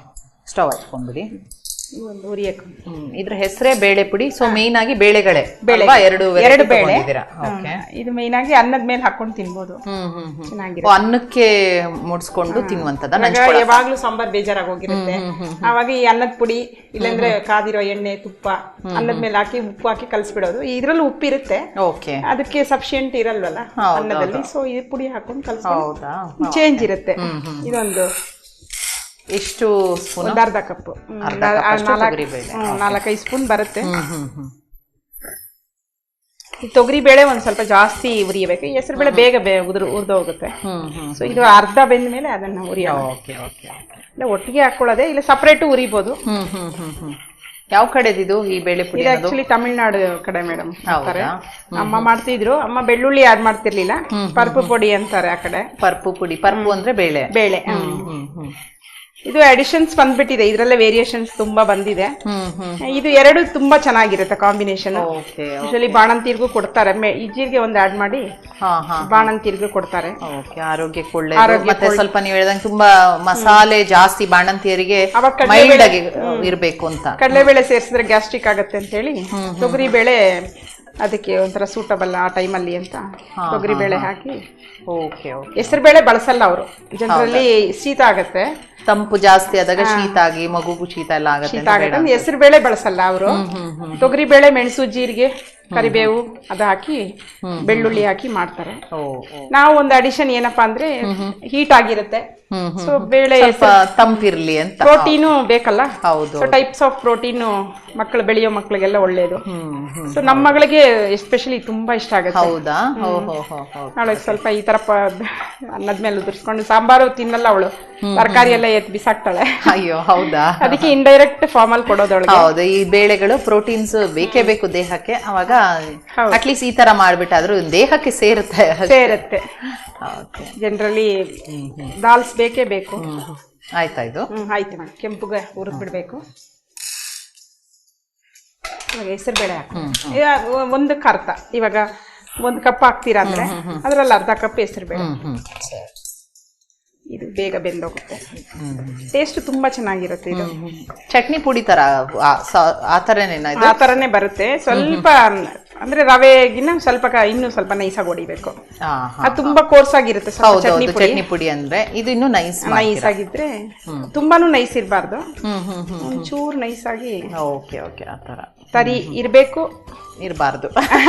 stove ಹಚ್ಕೊಂಡ್ಬಿಡಿ. ಈ ಒಂದು ಹುರಿಯಕ್ಕೆ ಇದ್ರ ಹೆಸರೇ ಬೇಳೆ ಪುಡಿ. ಸೊ ಮೇನ್ ಆಗಿ ಬೇಳೆಗಳೇ ಬೇಳೆ ಎರಡು ಬೇಳೆ. ಓಕೆ. ಇದು ಮೇನ್ ಆಗಿ ಅನ್ನದ ಮೇಲೆ ಹಾಕೊಂಡು ತಿನ್ಬೋದು. ಚೆನ್ನಾಗಿರುತ್ತೆ. ಅನ್ನಕ್ಕೆ ಮುಡ್ಸ್ಕೊಂಡು ತಿನ್ನುವಂತದ. ಯಾವಾಗ್ಲೂ ಸಾಂಬಾರ್ ಬೇಜಾರಾಗಿ ಹೋಗಿರುತ್ತೆ, ಅವಾಗ ಈ ಅನ್ನದ ಪುಡಿ ಇಲ್ಲಾಂದ್ರೆ ಕಾದಿರೋ ಎಣ್ಣೆ ತುಪ್ಪ ಅನ್ನದ ಮೇಲೆ ಹಾಕಿ ಉಪ್ಪು ಹಾಕಿ ಕಲ್ಸ್ಬಿಡೋದು. ಇದ್ರಲ್ಲೂ ಉಪ್ಪಿರುತ್ತೆ, ಓಕೆ, ಅದಕ್ಕೆ ಸಫಿಶಿಯಂಟ್ ಇರಲ್ವಲ್ಲ ಅನ್ನದಲ್ಲಿ. ಸೊ ಈ ಪುಡಿ ಹಾಕೊಂಡು ಕಲ್ಸ್ಕೊಂಡು ಚೇಂಜ್ ಇರುತ್ತೆ. ಇದೊಂದು ಎಷ್ಟು ಸ್ಪೂನ್? ಒಂದು ಅರ್ಧ ಕಪ್, 4-5 ಸ್ಪೂನ್ ಬರುತ್ತೆ. ತೊಗರಿ ಬೇಳೆ ಒಂದ್ ಸ್ವಲ್ಪ ಜಾಸ್ತಿ ಉರಿಯಬೇಕು. ಹೆಸರು ಬೇಳೆ ಬೇಗ ಉರ್ದೋಗುತ್ತೆ. ಸೊ ಇದು ಅರ್ಧ ಬೆಂದ ಮೇಲೆ ಅದನ್ನ ಉರಿಯೋದು. ಒಟ್ಟಿಗೆ ಹಾಕೊಳ್ಳೋದೆ, ಇಲ್ಲ ಸಪರೇಟ್ ಉರಿಬಹುದು. ಯಾವ ಕಡೆದಿದು ಈ ಬೇಳೆ ಪುಡಿ? ಆಕ್ಚುಲಿ ತಮಿಳ್ನಾಡು ಕಡೆ ಮೇಡಮ್ ಮಾಡ್ತಾರೆ. ಅಮ್ಮ ಮಾಡ್ತಿದ್ರು. ಅಮ್ಮ ಬೆಳ್ಳುಳ್ಳಿ ಆಡ್ ಮಾಡ್ತಿರ್ಲಿಲ್ಲ, ಪರ್ಪು ಪುಡಿ ಅಂತಾರೆ ಆ ಕಡೆ. ಪರ್ಪು ಪುಡಿ. ಪರ್ಪು ಅಂದ್ರೆ ಬೇಳೆ. ಬೇಳೆ. ಇದು ಅಡಿಷನ್ಸ್ ಬಂದ್ಬಿಟ್ಟಿದೆ, ಇದ್ರಲ್ಲೇ ವೇರಿಯೇಷನ್ಸ್ ತುಂಬಾ ಬಂದಿದೆ. ಇದು ಎರಡು ತುಂಬಾ ಚೆನ್ನಾಗಿರುತ್ತೆ ಕಾಂಬಿನೇಷನ್. ಯೂಶಲಿ ಬಾಣಂತಿರ್ಗೂ ಕೊಡ್ತಾರೆ. ಈ ಜೀರಿಗೆ ಒಂದು ಆಡ್ ಮಾಡಿ ಬಾಣಂತಿರ್ಗೂ ಕೊಡ್ತಾರೆ. ಆರೋಗ್ಯಕ್ಕೆ ಒಳ್ಳೆ. ಮತ್ತೆ ಸ್ವಲ್ಪ ನೀವು ಹೇಳ್ದಂಗೆ ತುಂಬಾ ಮಸಾಲೆ ಜಾಸ್ತಿ ಬಾಣಂತಿಯರಿಗೆ ಮೈಲ್ಡ್ ಆಗಿ ಇರ್ಬೇಕು ಅಂತ. ಕಡಲೆಬೇಳೆ ಸೇರಿಸಿದ್ರೆ ಗ್ಯಾಸ್ಟ್ರಿಕ್ ಆಗತ್ತೆ ಅಂತ ಹೇಳಿ ತೊಗರಿ ಬೇಳೆ ಅದಕ್ಕೆ ಒಂಥರ ಸೂಟಬಲ್ ಆ ಟೈಮಲ್ಲಿ ಅಂತ ತೊಗರಿ ಬೇಳೆ ಹಾಕಿ. ಹೆಸರು ಬೇಳೆ ಬಳಸಲ್ಲ ಅವರು ಜನರಲ್ಲಿ, ಶೀತ ಆಗತ್ತೆ. ತಂಪು ಜಾಸ್ತಿ ಆದಾಗ ಶೀತ ಆಗಿ ಮಗುಗೂ ಶೀತ ಎಲ್ಲ ಆಗುತ್ತೆ. ಹೆಸರು ಬೇಳೆ ಬಳಸಲ್ಲ ಅವರು. ತೊಗರಿ ಬೇಳೆ, ಮೆಣಸು, ಜೀರಿಗೆ, ಕರಿಬೇವು ಅದು ಹಾಕಿ ಬೆಳ್ಳುಳ್ಳಿ ಹಾಕಿ ಮಾಡ್ತಾರೆ. ನಾವು ಒಂದು ಅಡಿಷನ್ ಏನಪ್ಪಾ ಅಂದ್ರೆ ಹೀಟ್ ಆಗಿರುತ್ತೆ, ಸೊ ಬೇಳೆ ತಂಪಿರ್ಲಿ ಅಂತ. ಪ್ರೋಟೀನು ಬೇಕಲ್ಲ. ಹೌದು. ಸೊ ಟೈಪ್ಸ್ ಆಫ್ ಪ್ರೋಟೀನು ಮಕ್ಕಳು ಬೆಳೆಯೋ ಮಕ್ಕಳಿಗೆಲ್ಲ ಒಳ್ಳೇದು. ಸೊ ನಮ್ಮ ಮಗಳಿಗೆ ಎಸ್ಪೆಷಲಿ ತುಂಬಾ ಇಷ್ಟ ಆಗುತ್ತೆ. ಹೌದಾ? ಅವಳಿಗೆ ಸ್ವಲ್ಪ ಈ ತರ ಅನ್ನದ ಮೇಲೆ ಉದುರ್ಸ್ಕೊಂಡು ಸಾಂಬಾರು ತಿನ್ನಲ್ಲ ಅವಳು, ತರಕಾರಿ ಎಲ್ಲ ಎತ್ ಬಿಸಾಕ್ತಾಳೆ. ಅಯ್ಯೋ, ಹೌದಾ? ಅದಕ್ಕೆ ಇಂಡೈರೆಕ್ಟ್ ಫಾರ್ಮ್ ಅಲ್ಲಿ ಕೊಡೋದೊಳಗೆ. ಹೌದು, ಈ ಬೇಳೆಗಳು ಪ್ರೋಟೀನ್ಸ್ ಬೇಕೇ ಬೇಕು ದೇಹಕ್ಕೆ. ಅವಾಗ ಅಟ್ಲೀಸ್ಟ್ ಈ ತರ ಮಾಡ್ಬಿಟ್ಟಾದ್ರೂ ದೇಹಕ್ಕೆ ಸೇರುತ್ತೆ. ಜನರಲಿ ದಾಲ್ಸ್ ಬೇಕೇ ಬೇಕು. ಆಯ್ತಾ? ಇದು ಆಯ್ತು ಮೇಡಮ್. ಕೆಂಪುಗೆ ಹುರಿದ್ ಬಿಡ್ಬೇಕು. ಹೆಸರು ಬೇಳೆ ಒಂದಕ್ಕೆ ಅರ್ಧ. ಇವಾಗ 1 ಕಪ್ ಹಾಕ್ತೀರಾ ಅಂದ್ರೆ ಅದ್ರಲ್ಲಿ ಅರ್ಧ ಕಪ್ ಹೆಸರು ಬೇಳೆ. ಇದು ಬೇಗ ಬೆಂದೋಗುತ್ತೆ. ಟೇಸ್ಟ್ ತುಂಬಾ ಚೆನ್ನಾಗಿರುತ್ತೆ. ಇದು ಚಟ್ನಿ ಪುಡಿ ತರ ಆ ತರನೇ ಬರುತ್ತೆ. ಸ್ವಲ್ಪ ಅಂದ್ರೆ ರವೆಗಿನ್ನ ಸ್ವಲ್ಪ ಇನ್ನೂ ಸ್ವಲ್ಪ ನೈಸಾಗಿ ಹೊಡಿಬೇಕು. ಅದು ತುಂಬಾ ಕೋರ್ಸ್ ಆಗಿರುತ್ತೆ ಚಟ್ನಿ ಪುಡಿ ಅಂದ್ರೆ. ಇದು ಇನ್ನೂ ನೈಸ್ ಆಗಿದ್ರೆ, ತುಂಬಾನು ನೈಸ್ ಇರಬಾರ್ದು, ಒಂಚೂರು ನೈಸ್ ಆಗಿ ತರಿ ಇರ್ಬೇಕು, ಇರಬಾರ್ದು.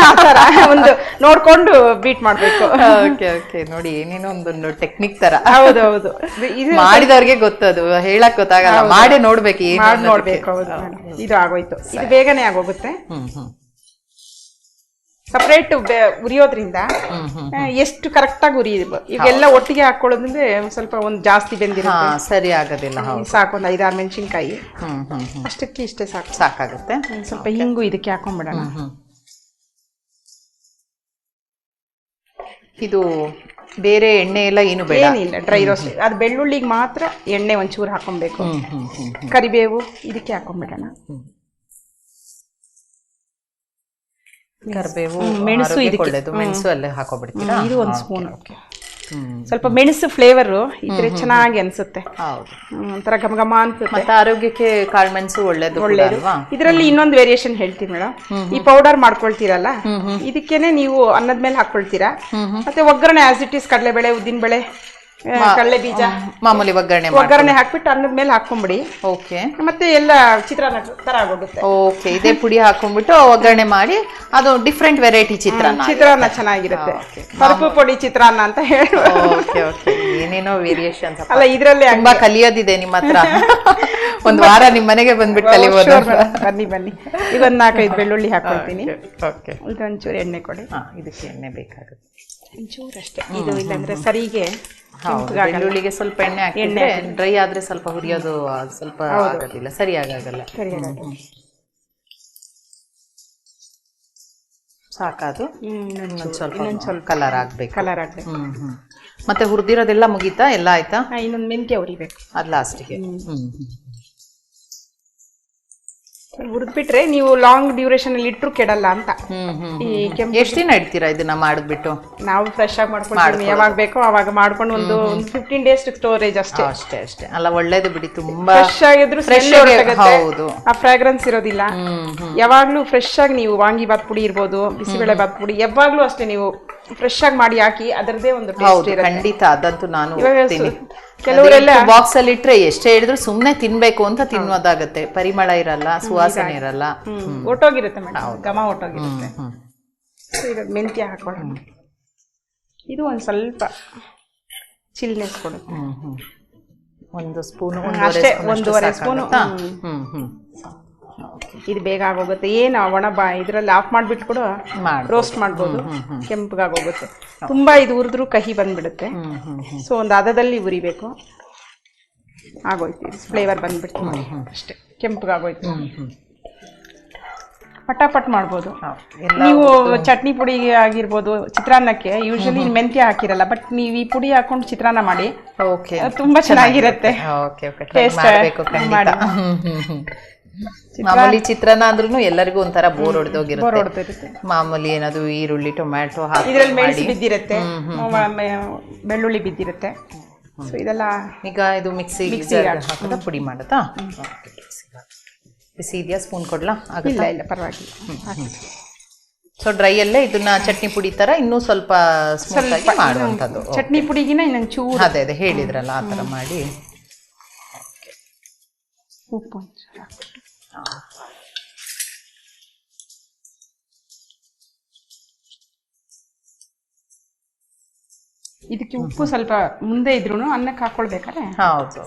ಆತರ ಒಂದು ನೋಡ್ಕೊಂಡು ಬೀಟ್ ಮಾಡ್ಬೇಕು. ನೋಡಿ, ಏನೇನೋ ಒಂದು ಟೆಕ್ನಿಕ್ ತರ. ಹೌದೌದು, ಮಾಡಿದವ್ರಿಗೆ ಗೊತ್ತದು, ಹೇಳಕ್ ಗೊತ್ತಾಗಲ್ಲ, ಮಾಡಿ ನೋಡ್ಬೇಕು. ಇದು ಆಗೋಯ್ತು. ಇದು ಬೇಗನೆ ಆಗೋಗುತ್ತೆ. ಸಪರೇಟ್ ಉರಿಯೋದ್ರಿಂದ ಎಷ್ಟು ಕರೆಕ್ಟ್ ಆಗಿ ಉರಿಯುದು. ಈಗೆಲ್ಲ ಒಟ್ಟಿಗೆ ಹಾಕೊಳ್ಳೋದ್ರಿಂದ ಸ್ವಲ್ಪ ಒಂದು ಜಾಸ್ತಿ ಬೆಂದಿರುತ್ತೆ, ಸರಿ ಆಗೋದಿಲ್ಲ. ಸಾಕು, ಒಂದು 5-6 ಮೆಣಸಿನ್ಕಾಯಿ ಅಷ್ಟಕ್ಕೆ ಇಷ್ಟೇ ಸಾಕಾಗುತ್ತೆ. ಸ್ವಲ್ಪ ಹಿಂಗು ಇದಕ್ಕೆ ಹಾಕೊಂಡ್ಬಿಡೋಣ. ಇದು ಬೇರೆ ಎಣ್ಣೆ ಎಲ್ಲ ಏನು ಬೇಡ, ಏನಿಲ್ಲ, ಡ್ರೈ ರೋಸ್ಟ್. ಅದು ಬೆಳ್ಳುಳ್ಳಿಗೆ ಮಾತ್ರ ಎಣ್ಣೆ ಒಂಚೂರು ಹಾಕೊಬೇಕು. ಕರಿಬೇವು ಇದಕ್ಕೆ ಹಾಕೊಂಡ್ಬಿಡೋಣ. ಕರಿಬೇವು, ಮೆಣಸು ಒಳ್ಳೇದು. ಮೆಣಸು ಅಲ್ಲೇ ಹಾಕೋಬಿಡ್ತೀರಾ? ಇದು 1 ಸ್ಪೂನ್. ಸ್ವಲ್ಪ ಮೆಣಸು ಫ್ಲೇವರ್ ಇದ್ರೆ ಚೆನ್ನಾಗಿ ಅನ್ಸುತ್ತೆ. ಒಂಥರ ಘಮ ಅನ್ಸುತ್ತೆ. ಮತ್ತೆ ಆರೋಗ್ಯಕ್ಕೆ ಕಾಳುಮೆಣಸು ಒಳ್ಳೇದು. ಇದರಲ್ಲಿ ಇನ್ನೊಂದು ವೇರಿಯೇಷನ್ ಹೇಳ್ತೀನಿ ಮೇಡಮ್. ಈ ಪೌಡರ್ ಮಾಡ್ಕೊಳ್ತೀರಲ್ಲ, ಇದಕ್ಕೇನೆ ನೀವು ಅನ್ನದ ಮೇಲೆ ಹಾಕೊಳ್ತೀರಾ. ಮತ್ತೆ ಒಗ್ಗರಣೆ ಆಸ್ ಇಟ್ ಇಸ್ ಕಡಲೆಬೇಳೆ, ಉದ್ದಿನಬೇಳೆ, ಕಡಲೆ ಬೀಜ ಮಾಮೂಲಿ ಒಗ್ಗರಣೆ ಹಾಕ್ಬಿಟ್ಟು ಅನ್ನದ ಮೇಲೆ ಹಾಕೊಂಡ್ಬಿಡಿ. ಓಕೆ. ಮತ್ತೆ ಎಲ್ಲ ಚಿತ್ರಾನ್ನ ತರ ಆಗೋಗುತ್ತೆ. ಓಕೆ. ಇದೇ ಪುಡಿ ಹಾಕೊಂಡ್ಬಿಟ್ಟು ಒಗ್ಗರಣೆ ಮಾಡಿ ಅದು ಡಿಫ್ರೆಂಟ್ ವೆರೈಟಿ ಚಿತ್ರಾನ್ನ ಚೆನ್ನಾಗಿರುತ್ತೆ. ಪರುಪು ಪುಡಿ ಚಿತ್ರಾನ್ನ ಅಂತ ಹೇಳಿ. ಏನೇನೋ ವೇರಿಯೇಷನ್ಸ್ ಅಲ್ಲ, ಇದ್ರಲ್ಲಿ ತುಂಬಾ ಕಲಿಯೋದಿದೆ ನಿಮ್ಮ ಹತ್ರ. ಒಂದ್ ವಾರ ನಿಮ್ ಮನೆಗೆ ಬಂದ್ಬಿಟ್ಟು ಕಲಿಬೋದು. ಬನ್ನಿ. ಇದೊಂದು 4-5 ಬೆಳ್ಳುಳ್ಳಿ ಹಾಕೊಳ್ತೀನಿ. ಇದೊಂಚೂರು ಎಣ್ಣೆ ಕೊಡಿ. ಇದಕ್ಕೆ ಎಣ್ಣೆ ಬೇಕಾಗುತ್ತೆ ಒಂಚೂರು ಅಷ್ಟೇ. ಇದು ಇಲ್ಲಾಂದ್ರೆ ಸರಿಗೆ ಬೆಳ್ಳುಳ್ಳಿಗೆ ಸ್ವಲ್ಪ ಎಣ್ಣೆ ಹಾಕಿದ್ರೆ ಡ್ರೈ ಆದ್ರೆ ಸ್ವಲ್ಪ ಹುರಿಯೋದು ಸ್ವಲ್ಪ ಆಗೋದಿಲ್ಲ, ಸರಿಯಾಗಲ್ಲ. ಸಾಕಾದು. ಇನ್ನೊಂದ್ ಸ್ವಲ್ಪ ಕಲರ್ ಆಗ್ಬೇಕು. ಮತ್ತೆ ಹುರಿದಿರೋದೆಲ್ಲ ಮುಗೀತಾ? ಎಲ್ಲ ಆಯ್ತಾ? ಇನ್ನೊಂದು ಮೆಂತ್ಯ ಹುರಿಬೇಕು, ಅದ್ ಲಾಸ್ಟಿಗೆ. ಹುರಿದ್ಬಿಟ್ರೆ ನೀವು ಲಾಂಗ್ ಡ್ಯೂರೇಷನ್ ಅಲ್ಲಿ ಇಟ್ಟರು ಕೆಡಲ್ಲ ಅಂತ. ಈ ಕೆಂಪು ಎಷ್ಟು ದಿನ ಇಡ್ತೀರಾ ಇದನ್ನ ಮಾಡಿಬಿಟ್ಟು? ನಾವು ಫ್ರೆಶ್ ಆಗಿ ಮಾಡ್ಕೊಂಡು ಯಾವಾಗ ಬೇಕೋ ಅವಾಗ ಮಾಡ್ಕೊಂಡು ಒಂದು 15 ಡೇಸ್ ಸ್ಟೋರೇಜ್ ಅಷ್ಟೇ. ಅಷ್ಟೇ ಅಲ್ಲ, ಒಳ್ಳೇದು ಬಿಡಿ. ತುಂಬಾ ಫ್ರೆಶ್ ಆಗಿದ್ರು ಹೌದು, ಆ ಫ್ರಾಗ್ರೆನ್ಸ್ ಇರೋದಿಲ್ಲ. ಯಾವಾಗ್ಲೂ ಫ್ರೆಶ್ ಆಗಿ ನೀವು ವಾಂಗಿಬಾತ್ ಪುಡಿ ಇರ್ಬೋದು, ಬಿಸಿಬೇಳೆ ಬಾತ್ ಪುಡಿ ಯಾವಾಗ್ಲೂ ಅಷ್ಟೇ ನೀವು ಫ್ರೆಶ್ ಆಗಿ ಮಾಡಿ ಹಾಕಿ, ಅದರದೇ ಒಂದು ಟೇಸ್ಟ್ ಇರುತ್ತೆ. ಖಂಡಿತ, ಅದಂತೂ ನಾನು ಕೆಲವರೆಲ್ಲ ಬಾಕ್ಸ್ ಅಲ್ಲಿ ಇಟ್ರೆ ಎಷ್ಟೇ ಹೇಳಿದ್ರು ಸುಮ್ನೆ ತಿನ್ಬೇಕು ಅಂತ ತಿನ್ನೋದಾಗತ್ತೆ. ಪರಿಮಳ ಇರಲ್ಲ, ಸುವಾಸನೆ ಇರಲ್ಲ, ಒಟ್ಟೋಗಿರುತ್ತೆ ಮೇಡಮ್, ಘಮ ಒಟ್ಟೋಗಿರುತ್ತೆ. ಇವಾಗ ಮೆಂತ್ಯ ಹಾಕೊಳ್ಳೋಣ. ಇದು ಒಂದ್ ಸ್ವಲ್ಪ ಚಿಲ್ನೆಸ್ ಕೊಡುತ್ತೆ. ಒಂದು ಸ್ಪೂನ್ ಅಷ್ಟೇ, 1.5 ಸ್ಪೂನು. ಇದು ಬೇಗ ಆಗೋಗುತ್ತೆ. ಏನು ಇದ್ರಲ್ಲಿ ಆಫ್ ಮಾಡ್ಬಿಟ್ಟು ಕೂಡ ರೋಸ್ಟ್ ಮಾಡ್ಬೋದು, ಕೆಂಪಗಾಗೋಗುತ್ತೆ. ತುಂಬಾ ಇದು ಹುರಿದ್ರು ಕಹಿ ಬಂದ್ಬಿಡುತ್ತೆ. ಸೊ ಒಂದು ಹದದಲ್ಲಿ ಉರಿಬೇಕು. ಆಗೋಯ್ತು, ಫ್ಲೇವರ್ ಬಂದ್ಬಿಡ್ತು ಅಷ್ಟೇ, ಕೆಂಪಗಾಗೋಯ್ತು. ಪಟಾಪಟ್ ಮಾಡ್ಬೋದು ನೀವು. ಚಟ್ನಿ ಪುಡಿ ಆಗಿರ್ಬೋದು, ಚಿತ್ರಾನ್ನಕ್ಕೆ ಯೂಶಲಿ ಮೆಂತ್ಯ ಹಾಕಿರಲ್ಲ, ಬಟ್ ನೀವು ಈ ಪುಡಿ ಹಾಕೊಂಡು ಚಿತ್ರಾನ್ನ ಮಾಡಿ ತುಂಬಾ ಚೆನ್ನಾಗಿರುತ್ತೆ. ಮಾಮೂಲಿ ಚಿತ್ರಾನ್ನ ಅಂದ್ರೂ ಎಲ್ಲರಿಗೂ ಒಂಥರ ಬೋರ್ ಹೊಡೆದೋಗಿರುತ್ತೆ. ಮಾಮೂಲಿ ಏನಾದ್ರು ಈರುಳ್ಳಿ ಟೊಮ್ಯಾಟೊ ಹಾಕಿ ಇದ್ರಲ್ಲಿ ಮೆಣಸು ಬಿದ್ದಿರುತ್ತೆ, ಬೆಳ್ಳುಳ್ಳಿ ಬಿದ್ದಿರುತ್ತೆ. ಸೊ ಇದೆಲ್ಲ ಈಗ ಇದು ಮಿಕ್ಸಿ ಹಾಕೋದ ಪುಡಿ ಮಾಡುತ್ತಾ? ಬಿಸಿ ಇದೆಯಾ? ಸ್ಪೂನ್ ಕೊಡ್ಲಾ? ಇಲ್ಲ ಪರವಾಗಿಲ್ಲ. ಸೊ ಡ್ರೈ ಅಲ್ಲೇ ಇದನ್ನ ಚಟ್ನಿ ಪುಡಿ ತರ ಇನ್ನೂ ಸ್ವಲ್ಪ ಸ್ಮೂತ್ ಆಗಿ ಮಾಡುವಂಥದ್ದು. ಚಟ್ನಿ ಪುಡಿಗಿನ ಇನ್ನೊಂದು ಚೂರು ಅದೇ ಹೇಳಿದ್ರಲ್ಲ ಆ ಥರ ಮಾಡಿ. ಉಪ್ಪು ಇದಕ್ಕೆ ಉಪ್ಪು ಸ್ವಲ್ಪ ಮುಂದೆ ಇದ್ರೂ ಅನ್ನಕ್ಕೆ ಹಾಕೊಳ್ಬೇಕಾದ್ರೆ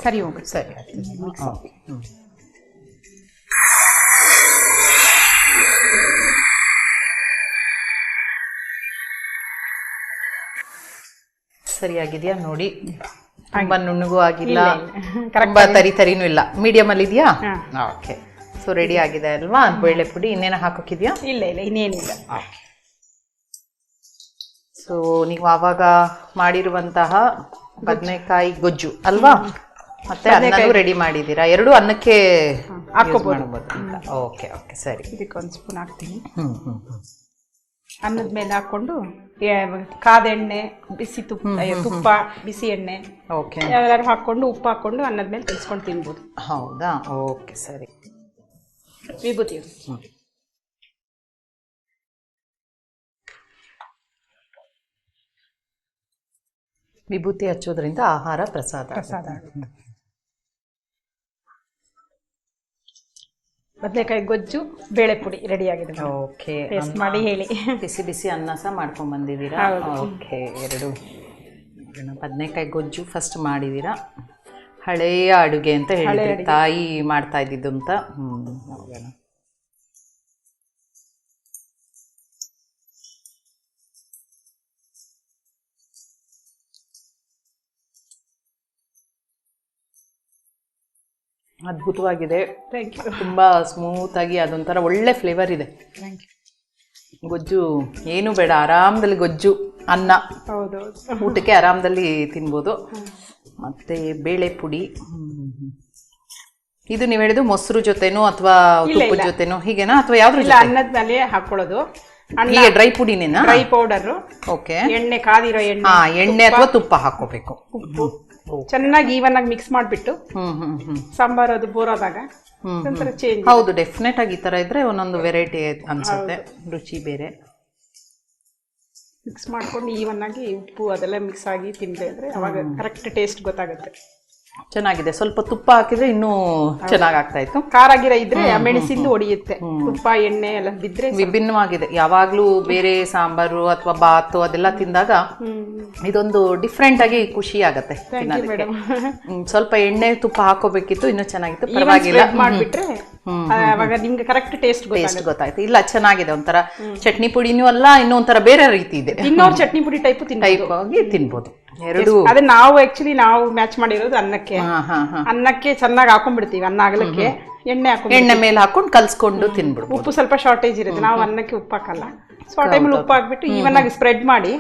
ಸರಿ ಹೋಗುತ್ತೆ. ಸರಿ, ಸರಿಯಾಗಿದೆಯಾ ನೋಡಿ? ತುಂಬಾ ನುಣ್ಣಗೂ ಆಗಿಲ್ಲ, ತುಂಬಾ ತರಿನೂ ಇಲ್ಲ, ಮೀಡಿಯಂ ಅಲ್ಲಿ ಇದೆಯಾ? ಓಕೆ. ಸೊ ರೆಡಿ ಆಗಿದೆ ಅಲ್ವಾ ಬೇಳೆ ಪುಡಿ? ಇನ್ನೇನು ಹಾಕೋಕಿದ್ಯಾ? ಇಲ್ಲ ಇನ್ನೇನಿಲ್ಲ. ಸೊ ನೀವು ಆವಾಗ ಮಾಡಿರುವಂತಹ ಬದನೆಕಾಯಿ ಗೊಜ್ಜು ಅಲ್ವಾ, ಮತ್ತೆ ಅನ್ನನೂ ರೆಡಿ ಮಾಡಿದ್ದೀರಾ? ಎರಡು ಅನ್ನಕ್ಕೆ ಹಾಕೋಬಹುದು. ಓಕೆ ಸರಿ. ಇದಕ್ಕೊಂದು ಸ್ಪೂನ್ ಹಾಕ್ತೀನಿ. ಅನ್ನದ ಮೇಲೆ ಹಾಕೊಂಡು ಕಾದೆಣ್ಣೆ, ಬಿಸಿ ತುಪ್ಪ, ಬಿಸಿ ಎಣ್ಣೆ ಯಾವ್ದಾದ್ರು ಹಾಕೊಂಡು ಉಪ್ಪು ಹಾಕೊಂಡು ಅನ್ನದ ಮೇಲೆ ಕಲಿಸ್ಕೊಂಡು ತಿನ್ಬೋದು. ಹೌದಾ? ಓಕೆ ಸರಿ. ವಿಭೂತಿ ವಿಭೂತಿ ಹಚ್ಚೋದ್ರಿಂದ ಆಹಾರ ಪ್ರಸಾದ ಆಗುತ್ತೆ. ಬದನೆಕಾಯಿ ಗೊಜ್ಜು ಬೇಳೆ ಪುಡಿ ರೆಡಿ ಆಗಿದೆ. ಓಕೆ, ಟೇಸ್ಟ್ ಮಾಡಿ ಹೇಳಿ. ಬಿಸಿ ಬಿಸಿ ಅನ್ನ ಸಹ ಮಾಡ್ಕೊಂಡ್ ಬಂದಿದ್ದೀರಾ? ಓಕೆ. ಎರಡು ಬದನೆಕಾಯಿ ಗೊಜ್ಜು ಫಸ್ಟ್ ಮಾಡಿದ್ದೀರಾ. ಹಳೆಯ ಅಡುಗೆ ಅಂತ ಹೇಳಿದ್ರಿ, ತಾಯಿ ಮಾಡ್ತಾ ಇದ್ದಿದ್ದು ಅಂತ. ಅದ್ಭುತವಾಗಿದೆ. ತುಂಬಾ ಸ್ಮೂತ್ ಆಗಿ ಅದೊಂಥರ ಒಳ್ಳೆ ಫ್ಲೇವರ್ ಇದೆ. ಗೊಜ್ಜು ಏನು ಬೇಡ, ಆರಾಮದಲ್ಲಿ ಗೊಜ್ಜು ಅನ್ನ ಊಟಕ್ಕೆ ಆರಾಮದಲ್ಲಿ ತಿನ್ಬೋದು. ಮತ್ತೆ ಬೇಳೆ ಪುಡಿ, ಇದು ನೀವು ಹೇಳಿದ್ದು ಮೊಸರು ಜೊತೆನೋ ಅಥವಾ ತುಪ್ಪದ ಜೊತೆನೋ ಹೀಗೆನಾ ಅಥವಾ ಯಾವ್ದು? ಅನ್ನದ ಮೇಲೆ ಹಾಕೊಳ್ಳೋದು. ಹೀಗೆ ಡ್ರೈ ಪುಡಿನೇನಾ? Dry powder. ಓಕೆ. ಎಣ್ಣೆ, ಕಾದಿರೋ ಎಣ್ಣೆ, ಎಣ್ಣೆ ಅಥವಾ ತುಪ್ಪ ಹಾಕೋಬೇಕು. ಚೆನ್ನಾಗಿ ಈವನ್ ಆಗಿ ಮಿಕ್ಸ್ ಮಾಡಿಬಿಟ್ಟು ಸಾಂಬಾರ್ ಅದು ಬೋರಾದಾಗ ಚೇಂಜ್. ಹೌದು, ಡೆಫಿನೆಟ್ ಆಗಿ ಈ ತರ ಇದ್ರೆ ಒಂದೊಂದು ವೆರೈಟಿ ಅನ್ಸುತ್ತೆ, ರುಚಿ ಬೇರೆ. ಮಿಕ್ಸ್ ಮಾಡ್ಕೊಂಡು ಈವನ್ ಆಗಿ ಉಪ್ಪು ಅದೆಲ್ಲ ಮಿಕ್ಸ್ ಆಗಿ ತಿಂದ್ರೆ ಅಂದ್ರೆ ಅವಾಗ ಕರೆಕ್ಟ್ ಟೇಸ್ಟ್ ಗೊತ್ತಾಗುತ್ತೆ. ಚೆನ್ನಾಗಿದೆ. ಸ್ವಲ್ಪ ತುಪ್ಪ ಹಾಕಿದ್ರೆ ಇನ್ನೂ ಚೆನ್ನಾಗಿ ಆಗ್ತಾ ಇತ್ತು. ಖಾರ ಗಿರ ಇದ್ರೆ ಮೆಣಸಿಂದು ಹೊಡಿಯುತ್ತೆ. ತುಪ್ಪ ಎಣ್ಣೆ ಎಲ್ಲ ಬಿದ್ರೆ ವಿಭಿನ್ನವಾಗಿದೆ. ಯಾವಾಗ್ಲೂ ಬೇರೆ ಸಾಂಬಾರು ಅಥವಾ ಬಾತು ಅದೆಲ್ಲ ತಿಂದಾಗ ಇದೊಂದು ಡಿಫ್ರೆಂಟ್ ಆಗಿ ಖುಷಿ ಆಗತ್ತೆ. ಸ್ವಲ್ಪ ಎಣ್ಣೆ ತುಪ್ಪ ಹಾಕೋಬೇಕಿತ್ತು, ಇನ್ನೂ ಚೆನ್ನಾಗಿತ್ತು. ಪರವಾಗಿಲ್ಲ, ಮಾಡ್ಬಿಟ್ರೆ ಅವಾಗ ನಿಮ್ಗೆ ಕರೆಕ್ಟ್ ಟೇಸ್ಟ್ ಗೊತ್ತಾಯ್ತು. ಇಲ್ಲ, ಚೆನ್ನಾಗಿದೆ. ಒಂಥರ ಚಟ್ನಿ ಪುಡಿನೂ ಅಲ್ಲ, ಇನ್ನೂ ಒಂಥರ ಬೇರೆ ರೀತಿ ಇದೆ. ಇನ್ನೊಂದು ಚಟ್ನಿ ಪುಡಿ ಟೈಪ್ ಆಗಿ ತಿನ್ಬೋದು. ಎರಡು ಅದೇ ನಾವು ಆಕ್ಚುಲಿ ನಾವು ಮ್ಯಾಚ್ ಮಾಡಿರೋದು ಅನ್ನಕ್ಕೆ ಚೆನ್ನಾಗಿ ಹಾಕೊಂಡ್ಬಿಡ್ತೀವಿ. ಅನ್ನ ಆಗಲಕ್ಕೆ ಎಣ್ಣೆ ಮೇಲೆ ಹಾಕೊಂಡು ಕಲ್ಸ್ಕೊಂಡು ತಿನ್ಬಿಡ್ಬೋದು. ಉಪ್ಪು ಸ್ವಲ್ಪ ಶಾರ್ಟೇಜ್ ಇರುತ್ತೆ, ನಾವು ಅನ್ನಕ್ಕೆ ಉಪ್ಪು ಹಾಕಲ್ಲ. ಸೊ ಆ ಟೈಮಲ್ಲಿ ಉಪ್ಪು ಹಾಕ್ಬಿಟ್ಟು ಈವನ್ ಆಗಿ ಸ್ಪ್ರೆಡ್ ಮಾಡಿ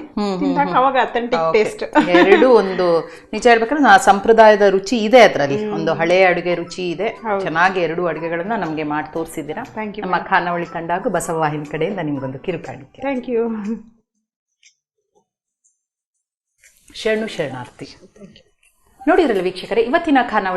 ತಿಂದಾಗ ಅವಾಗ ಅಥೆಂಟಿಕ್ ಟೇಸ್ಟ್. ಎರಡು ಒಂದು ನಿಜ ಹೇಳ್ಬೇಕಂದ್ರೆ ಸಂಪ್ರದಾಯದ ರುಚಿ ಇದೆ ಅದರಲ್ಲಿ, ಒಂದು ಹಳೆಯ ಅಡುಗೆ ರುಚಿ ಇದೆ. ಚೆನ್ನಾಗಿ ಎರಡು ಅಡುಗೆಗಳನ್ನ ನಮ್ಗೆ ಮಾಡಿ ತೋರಿಸಿದ್ದೀರಾ. ನಮ್ಮ ಖಾನಾವಳಿ ಕಂಡಾಗ ಬಸವವಾಹಿನಿ ಕಡೆಯಿಂದ ನಿಮ್ಗೊಂದು ಕಿರುಕಾಣಿಕೆ. Thank you. ಶರಣು ಶರಣಾರ್ಥಿ. ನೋಡಿದ್ರಲ್ಲ ವೀಕ್ಷಕರೇ, ಇವತ್ತಿನ ಖಾನಾವಳಿ